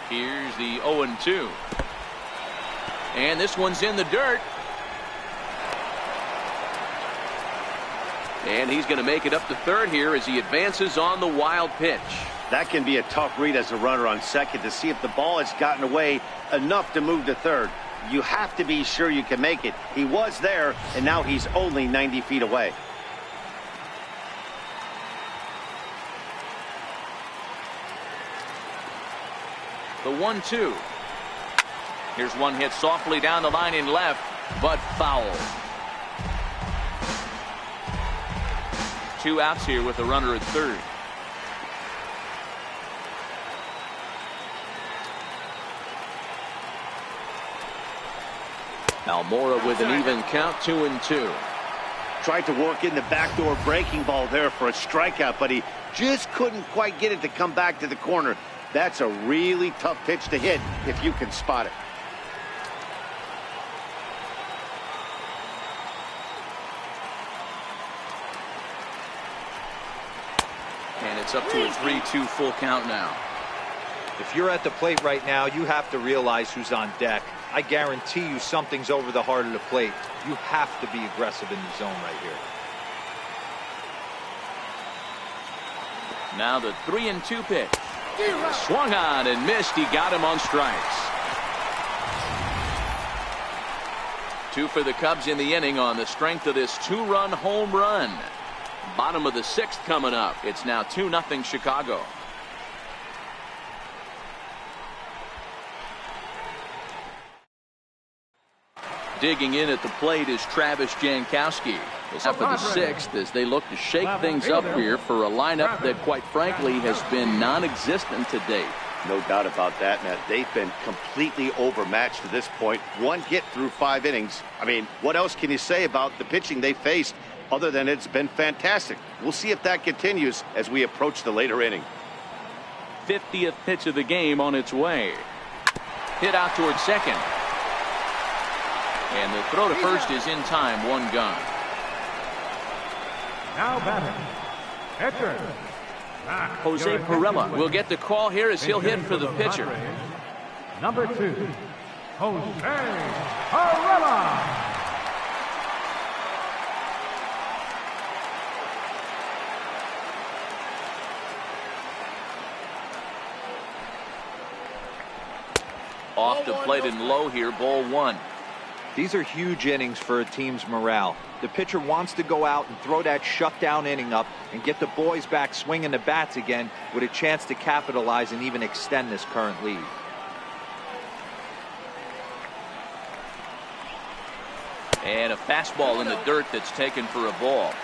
Here's the 0-2. And this one's in the dirt. And he's going to make it up to third here as he advances on the wild pitch. That can be a tough read as a runner on second to see if the ball has gotten away enough to move to third. You have to be sure you can make it. He was there, and now he's only 90 feet away. The 1-2. Here's one hit softly down the line in left, but foul. 2 outs here with a runner at third. Almora with an even count, 2-2. Tried to work in the backdoor breaking ball there for a strikeout, but he just couldn't quite get it to come back to the corner. That's a really tough pitch to hit if you can spot it. And it's up to a 3-2 full count now. If you're at the plate right now, you have to realize who's on deck. I guarantee you something's over the heart of the plate. You have to be aggressive in the zone right here. Now the 3-2 pitch. Swung on and missed. He got him on strikes. 2 for the Cubs in the inning on the strength of this 2-run home run. Bottom of the 6th coming up. It's now 2-0 Chicago. Digging in at the plate is Travis Jankowski. It's up for the 6th as they look to shake things up here for a lineup that, quite frankly, has been non-existent to date. No doubt about that, Matt. They've been completely overmatched to this point. 1 hit through 5 innings. I mean, what else can you say about the pitching they faced other than it's been fantastic? We'll see if that continues as we approach the later inning. 50th pitch of the game on its way. Hit out towards second. And the throw to first is in time. 1 gone. Now batting, pitcher. Jose Pirela will get the call here as he'll hit for the pitcher. Number 2, Jose Pirela. Off the plate and low here, ball 1. These are huge innings for a team's morale. The pitcher wants to go out and throw that shutdown inning up and get the boys back swinging the bats again with a chance to capitalize and even extend this current lead. And a fastball in the dirt that's taken for a ball.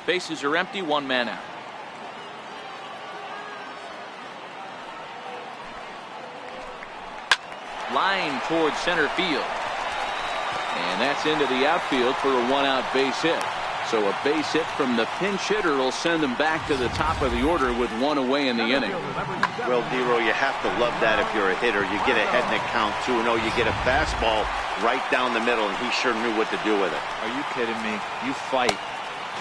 Bases are empty, 1 man out. Line towards center field. And that's into the outfield for a 1-out base hit. So a base hit from the pinch hitter will send them back to the top of the order with 1 away in the inning. Well, Dero, you have to love that if you're a hitter. You get ahead in the count 2-0. You get a fastball right down the middle, and he sure knew what to do with it. Are you kidding me? You fight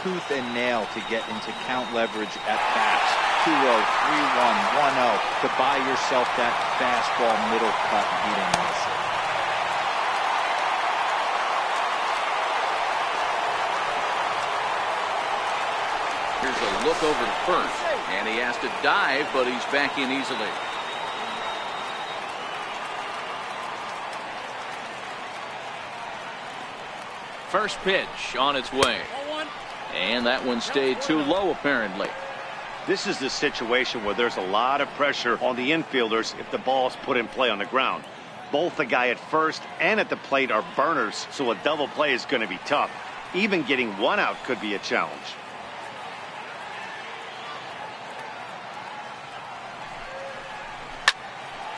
tooth and nail to get into count leverage at bats. 2-0, 3-1, 1-0 to buy yourself that fastball middle cut, and he didn't miss it. Here's a look over to first, and he has to dive, but he's back in easily. First pitch on its way, and that one stayed too low apparently. This is the situation where there's a lot of pressure on the infielders if the ball's put in play on the ground. Both the guy at first and at the plate are burners, so a double play is going to be tough. Even getting 1 out could be a challenge.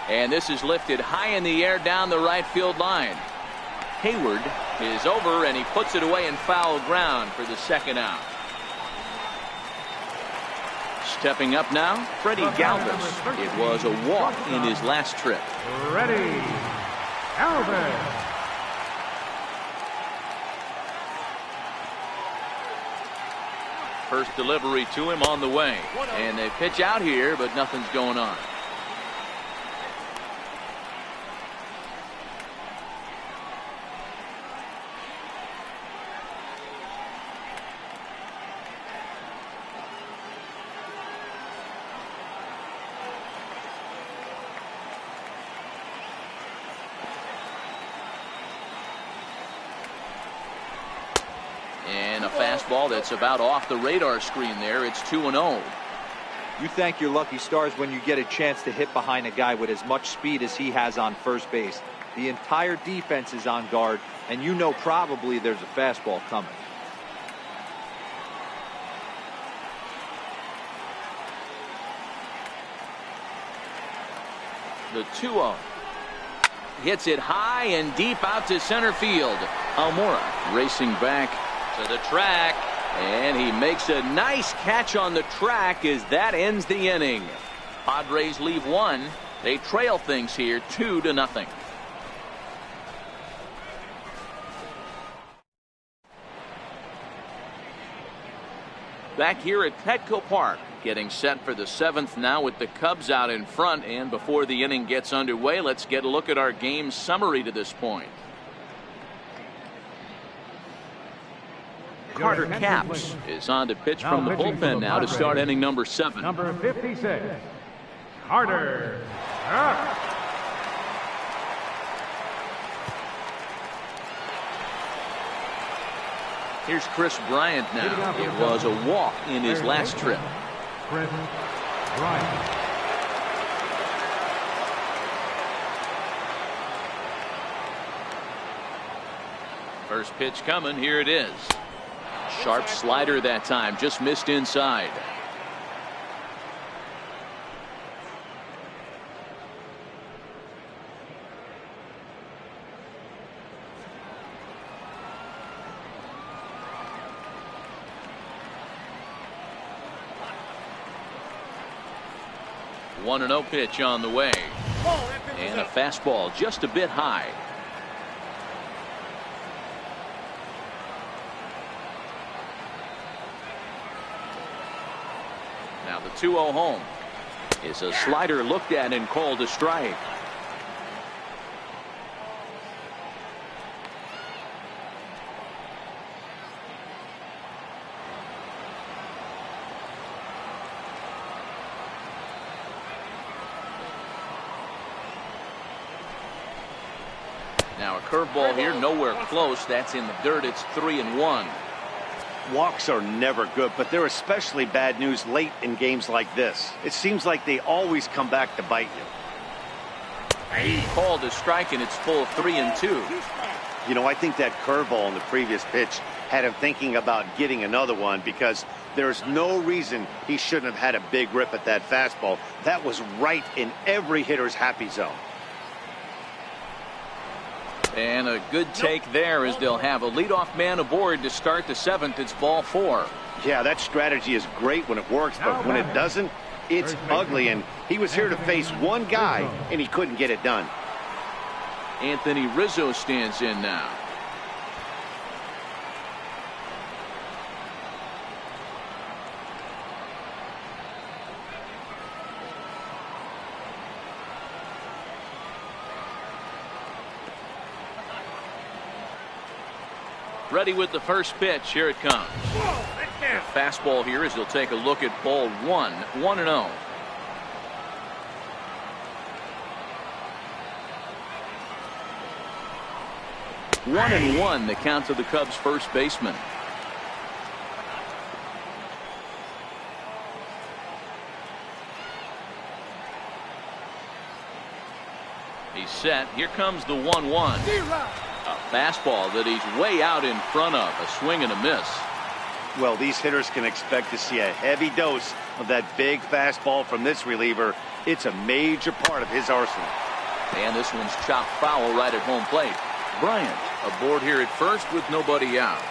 And this is lifted high in the air down the right field line. Hayward is over, and he puts it away in foul ground for the 2nd out. Stepping up now, Freddie Galvis. It was a walk in his last trip. Freddie Galvis. First delivery to him on the way. And they pitch out here, but nothing's going on. And a fastball that's about off the radar screen there. It's 2-0. You thank your lucky stars when you get a chance to hit behind a guy with as much speed as he has on first base. The entire defense is on guard, and you know probably there's a fastball coming. The 2-0. hits it high and deep out to center field. Almora racing back to the track, and he makes a nice catch on the track as that ends the inning. Padres leave one. They trail things here 2-0. Back here at Petco Park, getting set for the 7th now with the Cubs out in front. And before the inning gets underway, let's get a look at our game summary to this point. Carter Capps is on to pitch from the bullpen now to start inning number 7. Number 56, Carter Capps. Here's Chris Bryant now. It was a walk in his last trip. Chris Bryant. First pitch coming. Here it is. Sharp slider that time. Just missed inside. One 1-0 pitch on the way. And a fastball just a bit high. Now the 2-0 home is a slider looked at and called a strike. Now a curveball here, nowhere close. That's in the dirt. It's 3-1. Walks are never good, but they're especially bad news late in games like this. It seems like they always come back to bite you. Called a strike, and it's full 3-2. You know, I think that curveball in the previous pitch had him thinking about getting another one, because there's no reason he shouldn't have had a big rip at that fastball. That was right in every hitter's happy zone. And a good take there, as they'll have a leadoff man aboard to start the 7th. It's ball 4. Yeah, that strategy is great when it works, but when it doesn't, it's ugly. And he was here to face one guy, and he couldn't get it done. Anthony Rizzo stands in now. Ready with the first pitch. Here it comes. Fastball here as he'll take a look at ball 1. 1-0. One and one, the count to the Cubs' first baseman. He's set. Here comes the 1-1. A fastball that he's way out in front of. A swing and a miss. Well, these hitters can expect to see a heavy dose of that big fastball from this reliever. It's a major part of his arsenal. And this one's chopped foul right at home plate. Bryant aboard here at first with nobody out.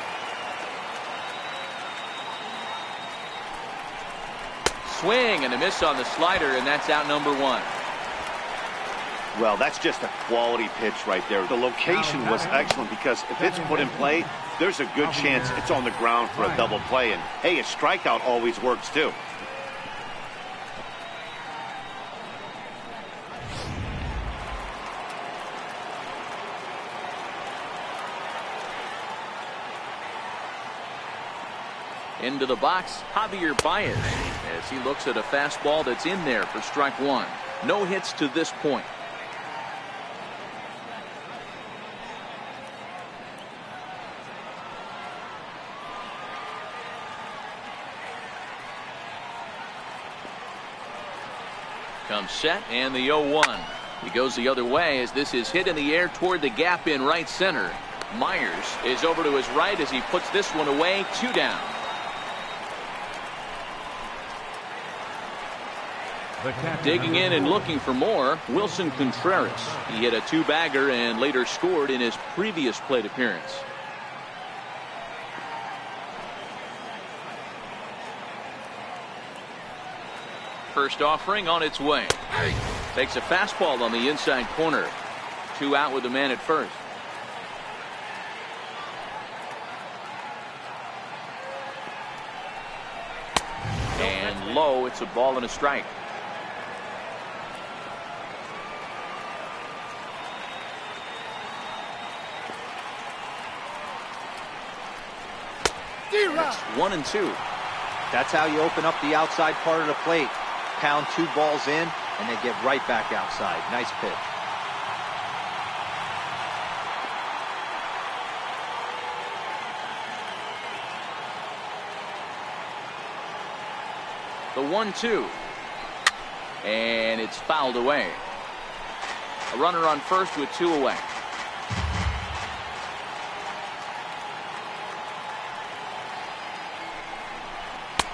Swing and a miss on the slider, and that's out number 1. Well, that's just a quality pitch right there. The location was excellent, because if it's put in play, there's a good chance it's on the ground for a double play. And hey, a strikeout always works too. Into the box, Javier Baez, as he looks at a fastball that's in there for strike 1. No hits to this point. Comes set, and the 0-1. He goes the other way as this is hit in the air toward the gap in right center. Myers is over to his right as he puts this one away. 2 down. The catcher, Digging in number and 4. looking for more, Wilson Contreras. He hit a 2-bagger and later scored in his previous plate appearance. First offering on its way. Takes a fastball on the inside corner. 2 out with the man at first. And low, it's a ball and a strike. It's 1-2. That's how you open up the outside part of the plate. Pound 2 balls in, and they get right back outside. Nice pitch. The 1-2. And it's fouled away. A runner on first with 2 away.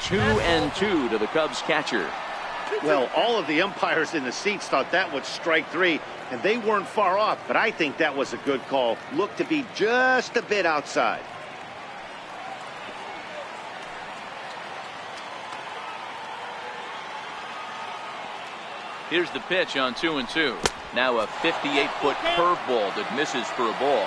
Two and 2 to the Cubs catcher. Well, all of the umpires in the seats thought that was strike 3, and they weren't far off, but I think that was a good call. Looked to be just a bit outside. Here's the pitch on 2-2. Now a 58-foot curveball that misses for a ball.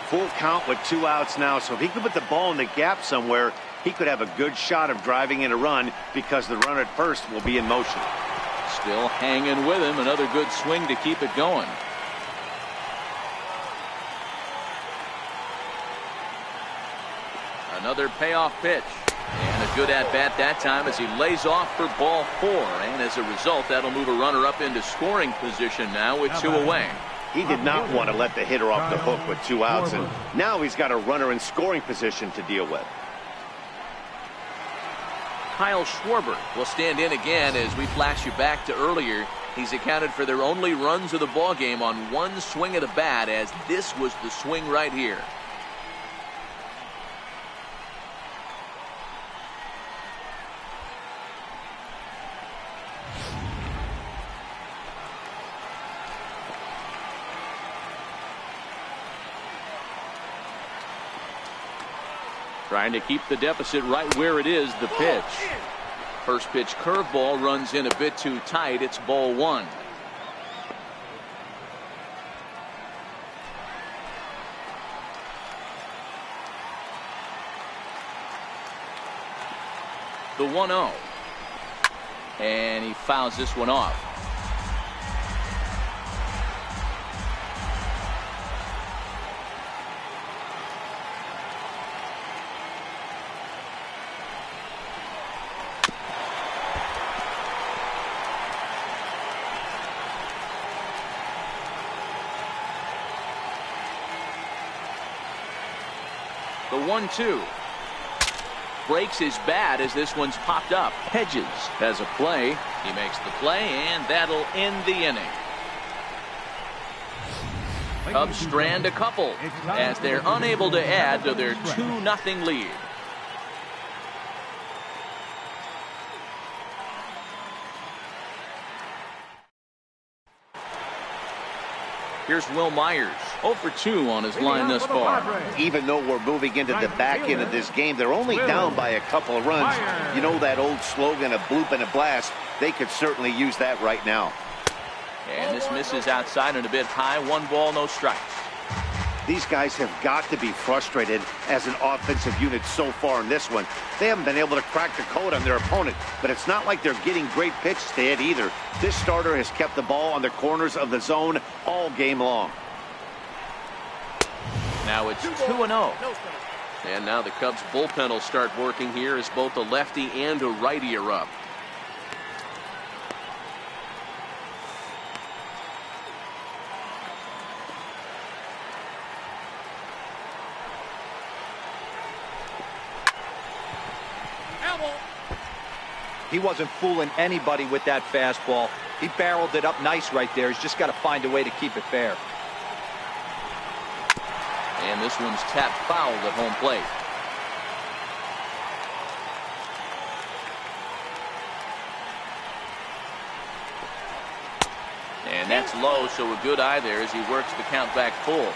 Full count with 2 outs now, so if he could put the ball in the gap somewhere, he could have a good shot of driving in a run because the runner at first will be in motion. Still hanging with him. Another good swing to keep it going. Another payoff pitch. And a good at-bat that time as he lays off for ball 4. And as a result, that'll move a runner up into scoring position now with 2 away. He did not want to let the hitter off the hook with 2 outs, and now he's got a runner in scoring position to deal with. Kyle Schwarber will stand in again as we flash you back to earlier. He's accounted for their only runs of the ball game on 1 swing of the bat, as this was the swing right here. Trying to keep the deficit right where it is. The pitch. First pitch curveball runs in a bit too tight. It's ball 1. The 1-0. And he fouls this one off. The 1-2. Breaks his bat as this one's popped up. Hedges has a play. He makes the play, and that'll end the inning. Cubs strand a couple as they're unable to add to their 2-0 lead. Here's Will Myers, 0 for 2 on his line thus far. Even though we're moving into the back end of this game, they're only down by a couple of runs. You know that old slogan, a bloop and a blast? They could certainly use that right now. And this misses outside and a bit high. 1 ball, no strikes. These guys have got to be frustrated as an offensive unit so far in this one. They haven't been able to crack the code on their opponent, but it's not like they're getting great pitches to hit either. This starter has kept the ball on the corners of the zone all game long. Now it's 2-0. And now the Cubs bullpen will start working here as both a lefty and a righty are up. He wasn't fooling anybody with that fastball. He barreled it up nice right there. He's just got to find a way to keep it fair. And this one's tapped foul at home plate. that's low, so a good eye there as he works the count back full.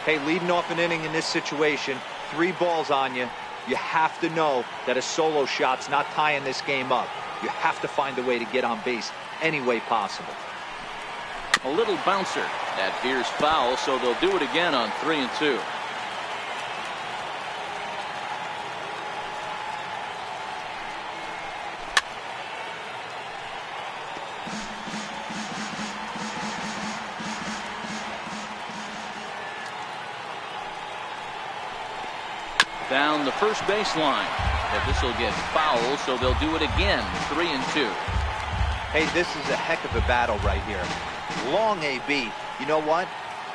Hey, leading off an inning in this situation, 3 balls on you. You have to know that a solo shot's not tying this game up. You have to find a way to get on base any way possible. A little bouncer. That veers foul, so they'll do it again on 3-2. Down the first baseline. But this will get foul, so they'll do it again. 3-2. Hey, this is a heck of a battle right here. Long AB. You know what?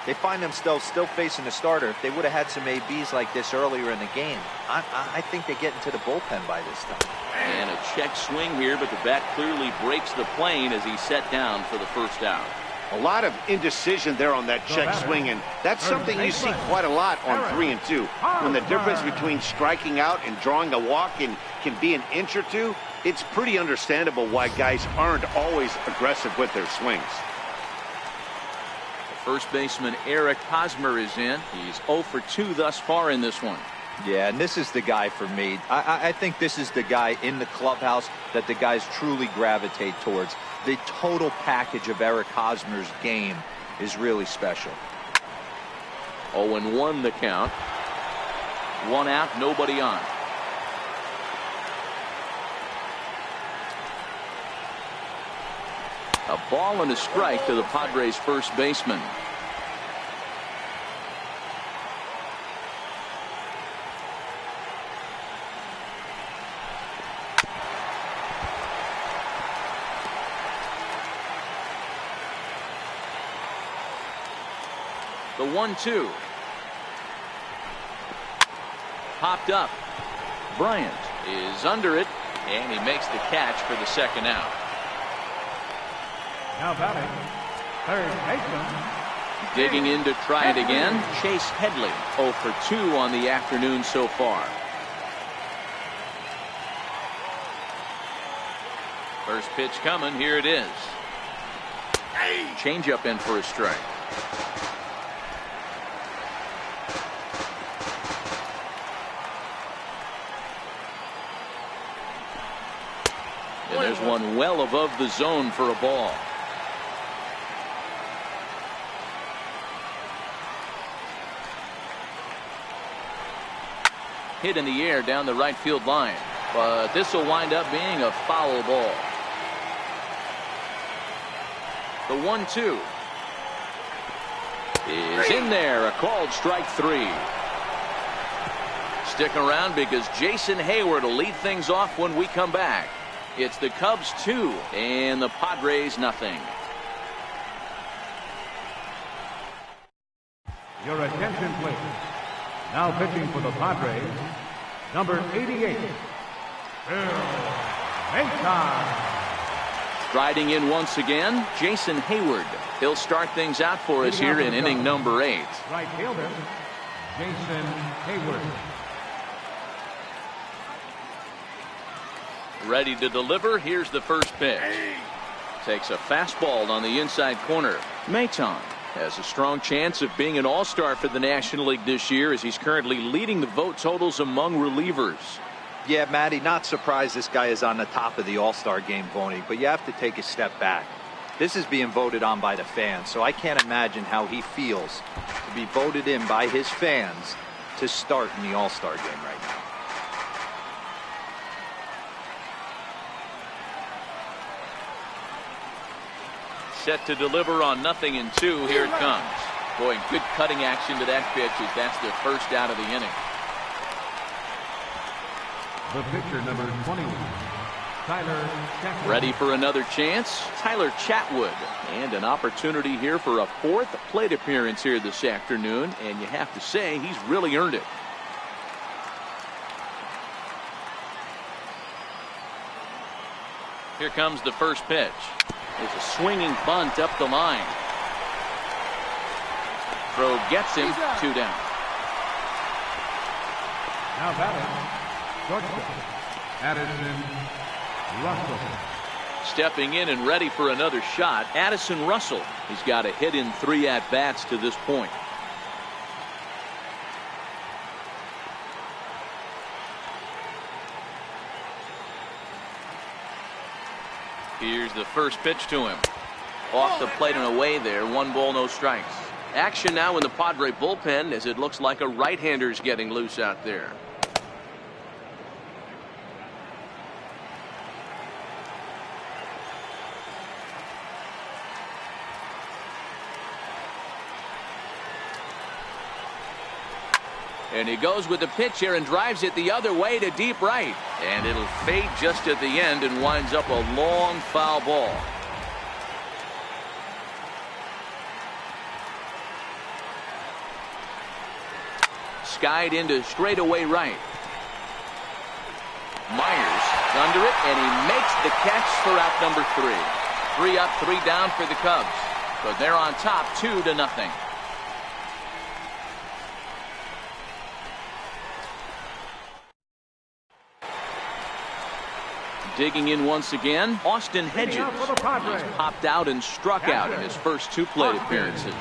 They find themselves still facing the starter. If they would have had some ABs like this earlier in the game, I think they get into the bullpen by this time. And a check swing here, but the bat clearly breaks the plane as he's set down for the first out. A lot of indecision there on that check swing, and that's something you see quite a lot on 3-2. When the difference between striking out and drawing a walk can be an inch or two, it's pretty understandable why guys aren't always aggressive with their swings. First baseman Eric Hosmer is in. He's 0 for 2 thus far in this one. Yeah, and this is the guy for me. I think this is the guy in the clubhouse that the guys truly gravitate towards. The total package of Eric Hosmer's game is really special. 0-1 the count. 1 out, nobody on. A ball and a strike to the Padres first baseman. The 1-2. Popped up. Bryant is under it, and he makes the catch for the second out. Now batting, third baseman. Digging in to try it again, Chase Headley, 0 for 2 on the afternoon so far. First pitch coming, here it is. Changeup in for a strike. And there's one well above the zone for a ball. Hit in the air down the right field line, but this will wind up being a foul ball. The 1-2 is in there, a called strike 3. Stick around because Jason Hayward will lead things off when we come back. It's the Cubs 2 and the Padres nothing. Your attention, please. Now pitching for the Padres, number 88, Bill Maytime. Striding in once again, Jason Hayward. He'll start things out for us here in inning number 8. Right fielder, Jason Hayward. Ready to deliver. Here's the first pitch. Takes a fastball on the inside corner. Mayton has a strong chance of being an all-star for the National League this year, as he's currently leading the vote totals among relievers. Yeah, Matty, not surprised this guy is on the top of the all-star game voting, but you have to take a step back. This is being voted on by the fans, so I can't imagine how he feels to be voted in by his fans to start in the all-star game right now. Set to deliver on 0-2. Here it comes. Boy, good cutting action to that pitch as that's the first out of the inning. The pitcher, number 21, Tyler Chatwood. Ready for another chance. Tyler Chatwood. And an opportunity here for a 4th plate appearance here this afternoon. And you have to say, he's really earned it. Here comes the first pitch. There's a swinging bunt up the line. Throw gets him. 2 down. Now batting, shortstop, Addison Russell. Stepping in and ready for another shot, Addison Russell. He's got a hit in 3 at-bats to this point. Here's the first pitch to him. Off the plate and away there. 1 ball, no strikes. Action now in the Padre bullpen as it looks like a right-hander's getting loose out there. And he goes with the pitch here and drives it the other way to deep right. And it'll fade just at the end and winds up a long foul ball. Skied into straightaway right. Myers under it, and he makes the catch for out number 3. 3 up, 3 down for the Cubs. But they're on top 2-0. Digging in once again, Austin Hedges. He's popped out and struck out in his first 2 plate appearances.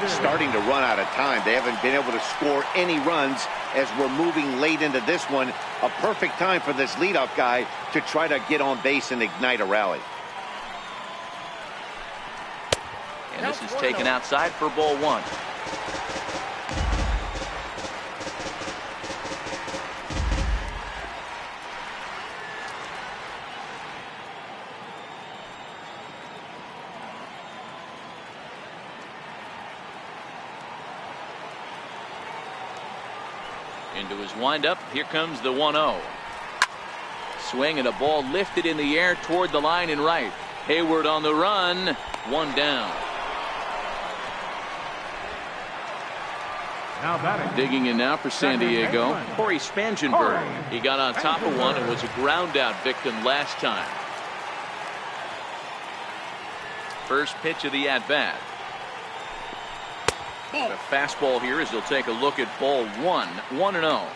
Starting to run out of time. They haven't been able to score any runs as we're moving late into this one. A perfect time for this leadoff guy to try to get on base and ignite a rally. And this is taken outside for ball 1. Into his windup. Here comes the 1-0. Swing and a ball lifted in the air toward the line and right. Hayward on the run. 1 down. Now batting. Digging in now for San Diego, Corey Spangenberg. He got on top of one and was a ground out victim last time. First pitch of the at bat. A fastball here as he'll take a look at ball 1. 1-0.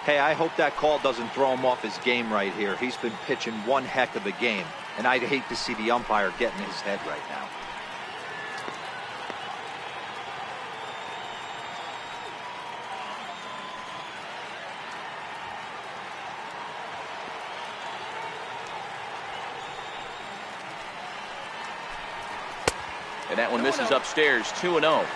Hey, I hope that call doesn't throw him off his game right here. He's been pitching one heck of a game, and I'd hate to see the umpire get in his head right now. And that one misses upstairs. 2-0.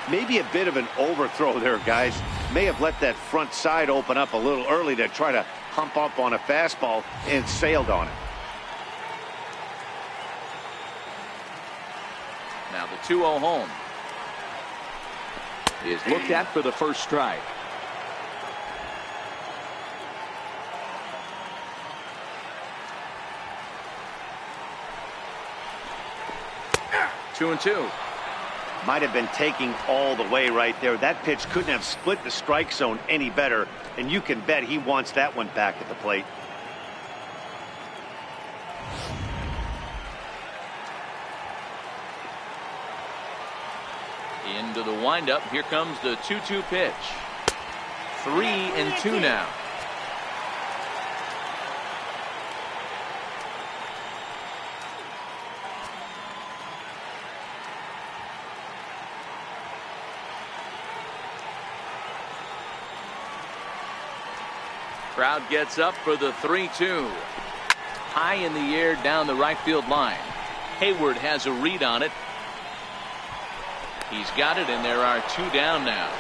Maybe a bit of an overthrow there, guys. May have let that front side open up a little early to try to hump up on a fastball and sailed on it. Now the 2-0 home is looked at for the first strike. Two and two. Might have been taking all the way right there. That pitch couldn't have split the strike zone any better, and you can bet he wants that one back at the plate. Into the windup. Here comes the 2-2 pitch. 3-2 now. Crowd gets up for the 3-2. High in the air down the right field line. Hayward has a read on it. He's got it, and there are 2 down now.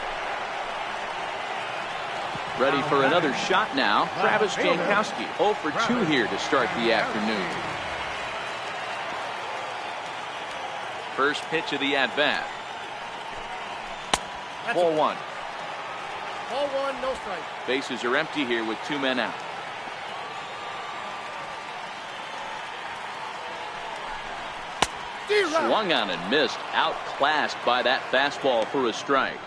Ready for another shot now. Travis Jankowski 0 for 2 here to start the afternoon. First pitch of the at-bat. Ball 1. Ball 1, no strike. Bases are empty here with 2 men out. Swung on and missed. Outclassed by that fastball for a strike.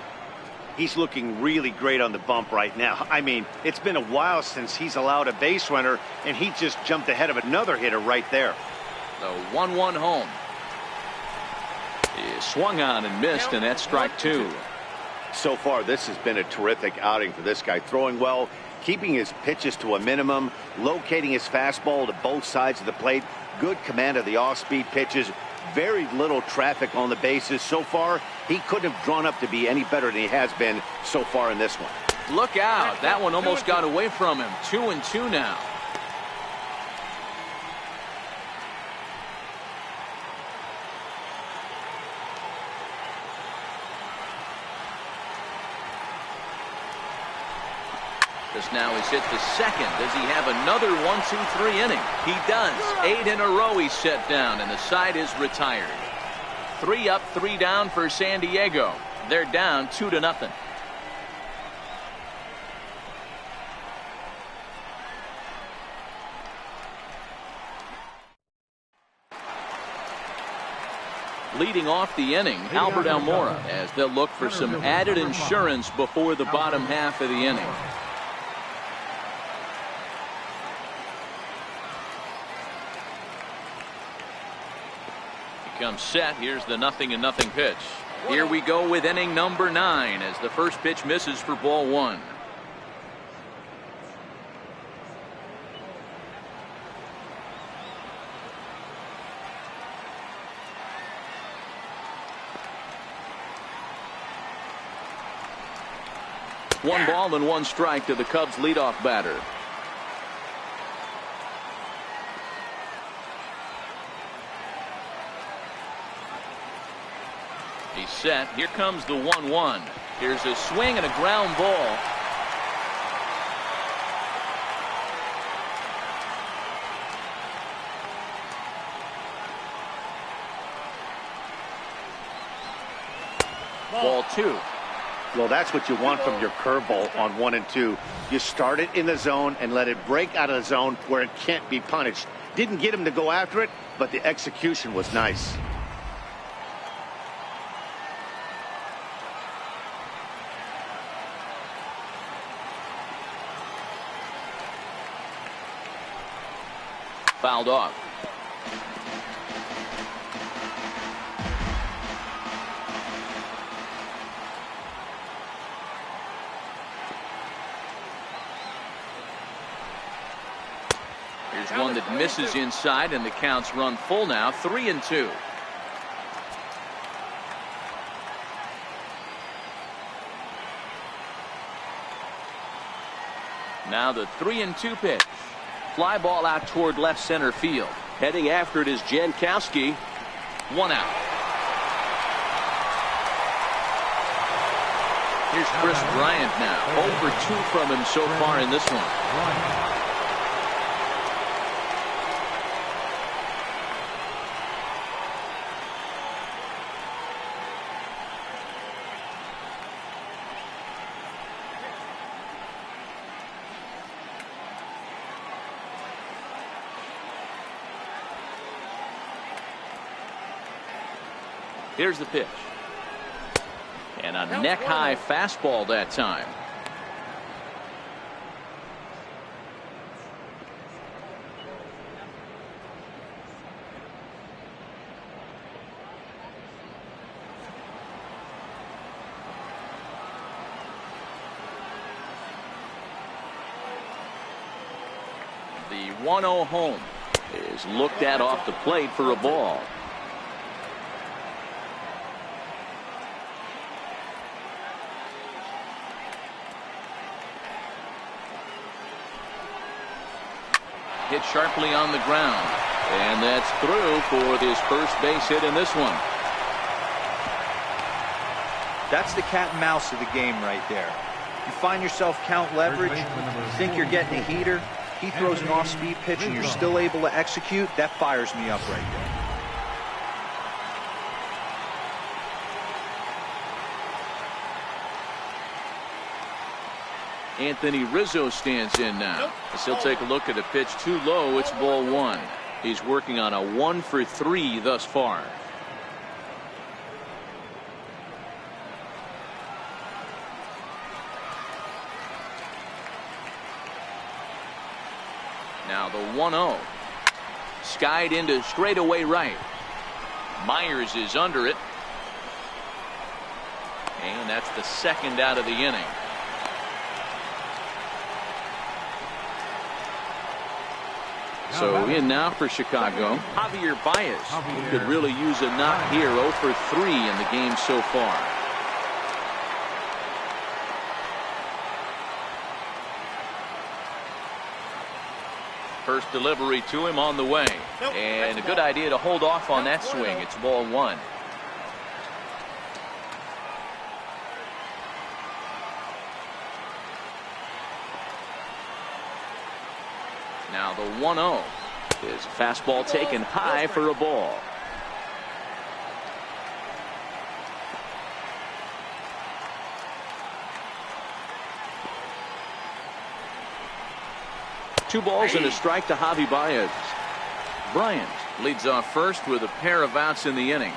He's looking really great on the bump right now. I mean, it's been a while since he's allowed a base runner, and he just jumped ahead of another hitter right there. The 1-1 home. He swung on and missed, and that's strike 2. So far, this has been a terrific outing for this guy. Throwing well, keeping his pitches to a minimum, locating his fastball to both sides of the plate, good command of the off-speed pitches, very little traffic on the bases. So far, he couldn't have drawn up to be any better than he has been so far in this one. Look out. That one almost got away from him. 2-2 now. This now is hit the second. Does he have another 1-2-3 inning? He does. 8 in a row he's set down, and the side is retired. 3 up, 3 down for San Diego. They're down 2-0. Leading off the inning, Albert Almora, as they'll look for some added insurance before the bottom half of the inning. Comes set. Here's the 0-0 pitch. Here we go with inning number 9 as the first pitch misses for ball 1. One ball and 1 strike to the Cubs leadoff batter. He's set. Here comes the 1-1. Here's a swing and a ground ball. Ball 2. Well, that's what you want from your curveball on 1 and 2. You start it in the zone and let it break out of the zone where it can't be punished. Didn't get him to go after it, but the execution was nice. Fouled off. Here's one that misses inside, and the count's run full now. 3-2. Now the 3-2 pitch. Fly ball out toward left center field. Heading after it is Jankowski. 1 out. Here's Chris Bryant now. 0 for 2 from him so far in this one. Here's the pitch. And a neck-high fastball that time. The 1-0 home is looked at off the plate for a ball. Hit sharply on the ground, and that's through for his first base hit in this one. That's the cat and mouse of the game right there. You find yourself count leverage, you think you're getting a heater, he throws an off-speed pitch and you're still able to execute. That fires me up right there. Anthony Rizzo stands in now. As he'll take a look at a pitch too low. It's ball 1. He's working on a 1 for 3 thus far. Now the 1-0. Skied into straightaway right. Myers is under it. And that's the second out of the inning. So in now for Chicago, Javier Baez could really use a knock here. 0 for 3 in the game so far. First delivery to him on the way. And a good idea to hold off on that swing. It's ball 1. Now the 1-0 is a fastball taken high for a ball. Two balls and a strike to Javi Baez. Bryant leads off first with a pair of outs in the inning.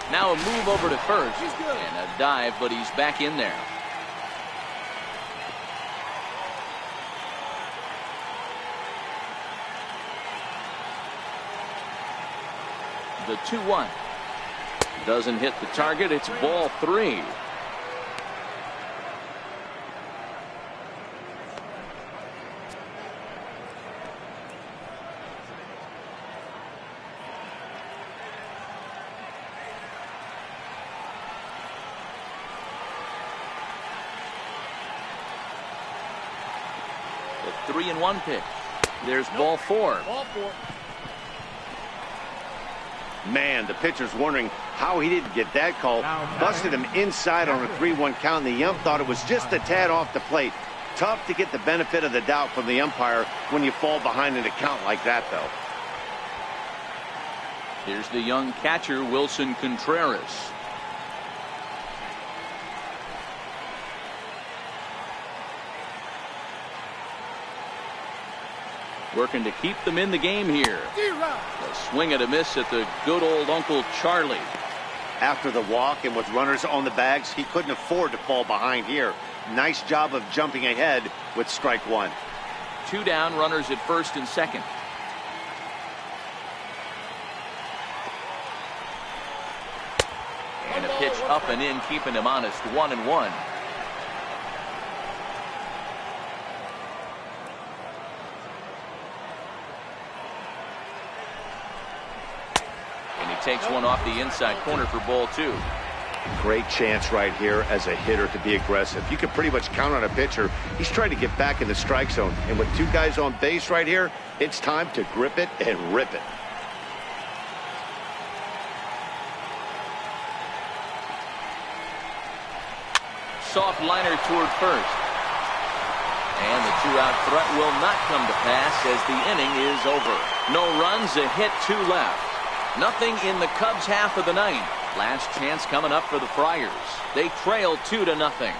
Now a move over to first and a dive, but he's back in there. The 2-1 doesn't hit the target. It's ball 3. The 3-1 pitch. There's ball 4. Ball 4. Man, the pitcher's wondering how he didn't get that call. Busted him inside on a 3-1 count, and the ump thought it was just a tad off the plate. Tough to get the benefit of the doubt from the umpire when you fall behind in a count like that, though. Here's the young catcher, Wilson Contreras. Working to keep them in the game here. A swing and a miss at the good old Uncle Charlie. After the walk and with runners on the bags, he couldn't afford to fall behind here. Nice job of jumping ahead with strike 1. 2 down, runners at first and second. And a pitch up and in, keeping him honest. 1-1. Takes one off the inside corner for ball 2. Great chance right here as a hitter to be aggressive. You can pretty much count on a pitcher. He's trying to get back in the strike zone. And with 2 guys on base right here, it's time to grip it and rip it. Soft liner toward first. And the 2-out threat will not come to pass as the inning is over. No runs, a hit, 2 left. Nothing in the Cubs half of the 9th. Last chance coming up for the Friars. They trail 2-0.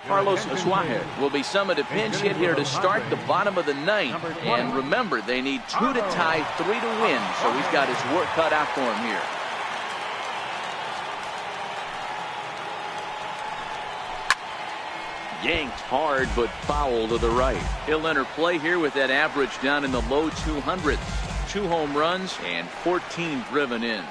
Carlos Asuaje will be summoned a pinch hit here to start the bottom of the 9th. And remember, they need 2 to tie, 3 to win. So he's got his work cut out for him here. Yanked hard, but foul to the right. He'll enter play here with that average down in the low 200s. 2 home runs and 14 driven in.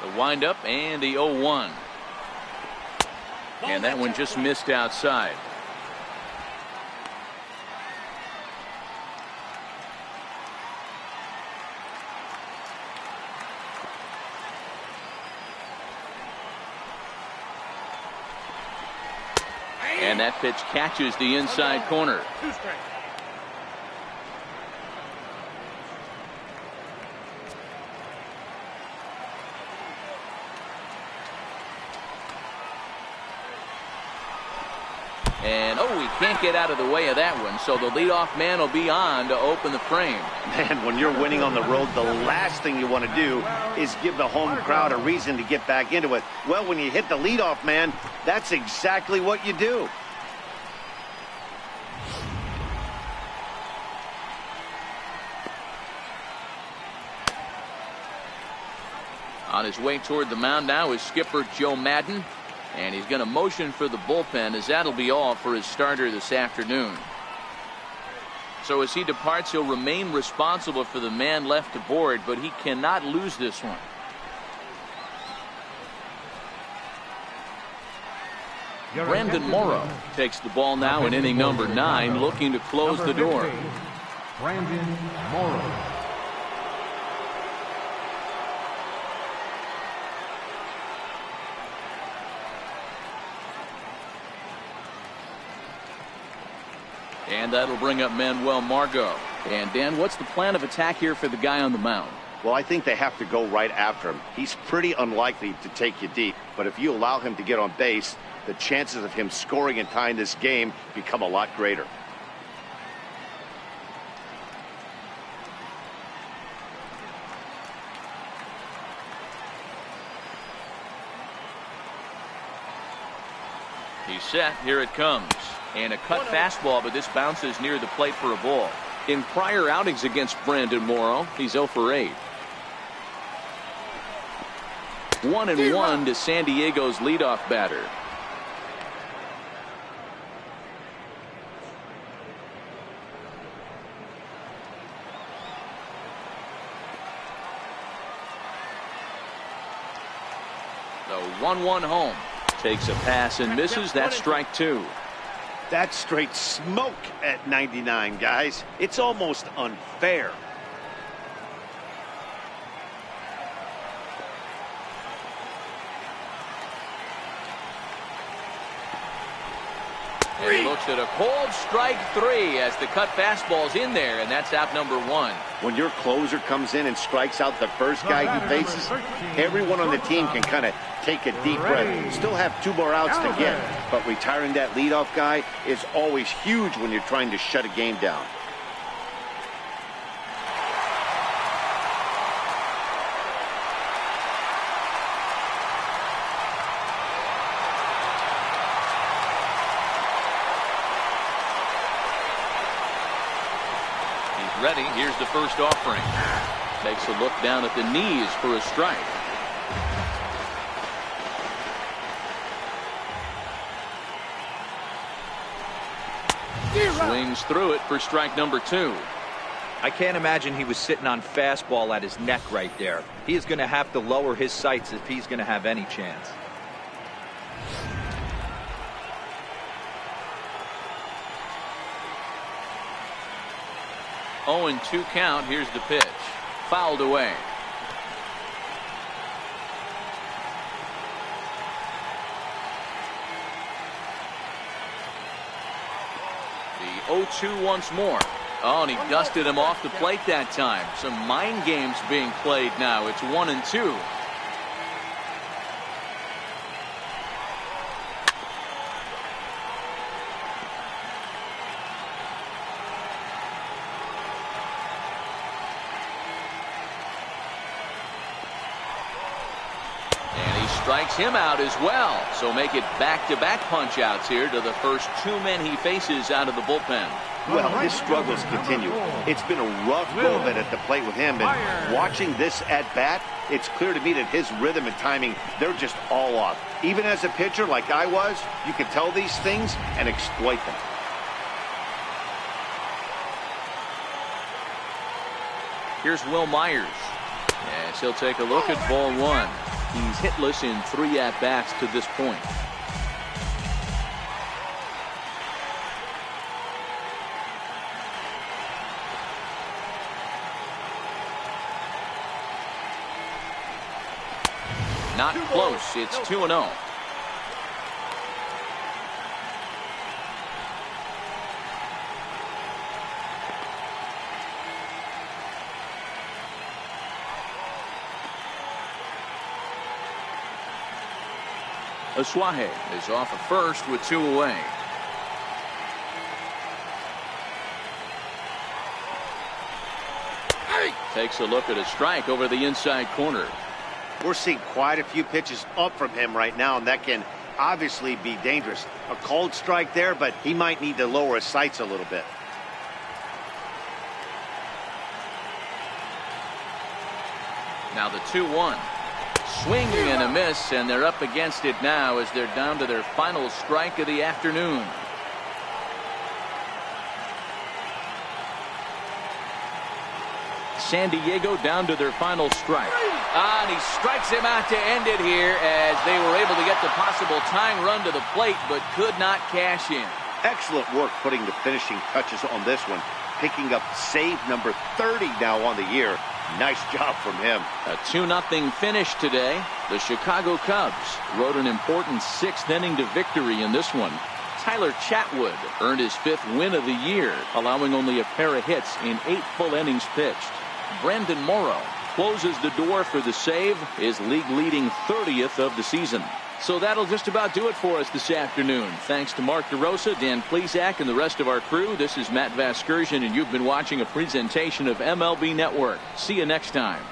The windup and the 0-1. And that one just missed outside. And that pitch catches the inside corner. 2 strikes. And he can't get out of the way of that one. So the leadoff man will be on to open the frame. Man, when you're winning on the road, the last thing you want to do is give the home crowd a reason to get back into it. Well, when you hit the leadoff man, that's exactly what you do. On his way toward the mound now is skipper Joe Madden. And he's going to motion for the bullpen, as that'll be all for his starter this afternoon. So as he departs, he'll remain responsible for the man left aboard, but he cannot lose this one. Brandon Morrow takes the ball now in inning number 9, looking to close the door. Brandon Morrow. And that'll bring up Manuel Margot. And Dan, what's the plan of attack here for the guy on the mound? Well, I think they have to go right after him. He's pretty unlikely to take you deep, but if you allow him to get on base, the chances of him scoring and tying this game become a lot greater. He's set. Here it comes. And a cut fastball, but this bounces near the plate for a ball. In prior outings against Brandon Morrow, he's 0 for 8. 1-1 to San Diego's leadoff batter. The 1-1 home. Takes a pass and misses. That's strike 2. That's straight smoke at 99, guys. It's almost unfair. And he looks at a cold strike 3 as the cut fastball's in there, and that's out number 1. When your closer comes in and strikes out the first guy he faces, everyone on the team can kind of take a deep breath. Still have 2 more outs to get, but retiring that leadoff guy is always huge when you're trying to shut a game down. Ready. Here's the first offering. Takes a look down at the knees for a strike. Swings through it for strike number 2. I can't imagine he was sitting on fastball at his neck right there. He is going to have to lower his sights if he's going to have any chance. 0-2 count. Here's the pitch. Fouled away. The 0-2 once more. Oh, and he dusted him off the plate that time. Some mind games being played now. It's 1-2. Strikes him out as well. So make it back-to-back punch-outs here to the first 2 men he faces out of the bullpen. Well, his struggles continue. It's been a rough go of it at the plate with him, and watching this at-bat, it's clear to me that his rhythm and timing, they're just all off. Even as a pitcher like I was, you can tell these things and exploit them. Here's Will Myers. Yes, he'll take a look at ball 1. He's hitless in 3 at-bats to this point. Not close. It's 2-0. Aswahe is off at first with 2 away. Takes a look at a strike over the inside corner. We're seeing quite a few pitches up from him right now, and that can obviously be dangerous. A cold strike there, but he might need to lower his sights a little bit. Now the 2-1. Swing and a miss, and they're up against it now as they're down to their final strike of the afternoon. San Diego down to their final strike. And he strikes him out to end it here as they were able to get the possible tying run to the plate but could not cash in. Excellent work putting the finishing touches on this one. Picking up save number 30 now on the year. Nice job from him. A 2-0 finish today. The Chicago Cubs rode an important 6th inning to victory in this one. Tyler Chatwood earned his 5th win of the year, allowing only a pair of hits in 8 full innings pitched. Brandon Morrow closes the door for the save, his league-leading 30th of the season. So that'll just about do it for us this afternoon. Thanks to Mark DeRosa, Dan Plesac, and the rest of our crew. This is Matt Vasgersian, and you've been watching a presentation of MLB Network. See you next time.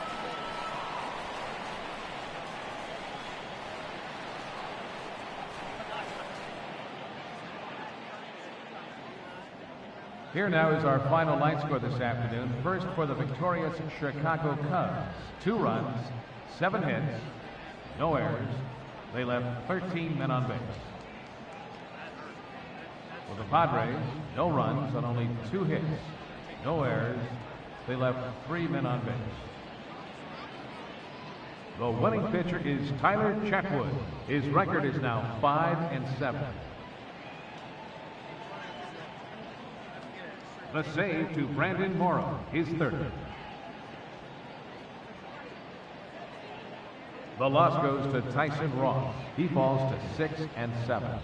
Here now is our final line score this afternoon. First for the victorious Chicago Cubs. 2 runs, 7 hits, no errors. They left 13 men on base. For the Padres, no runs on only 2 hits, no errors. They left 3 men on base. The winning pitcher is Tyler Chatwood. His record is now 5-7. The save to Brandon Morrow, his 3rd. The loss goes to Tyson Ross. He falls to 6-7.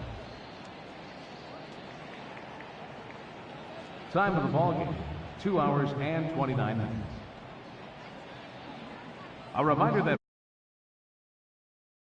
Time of the ball game, 2 hours and 29 minutes. A reminder that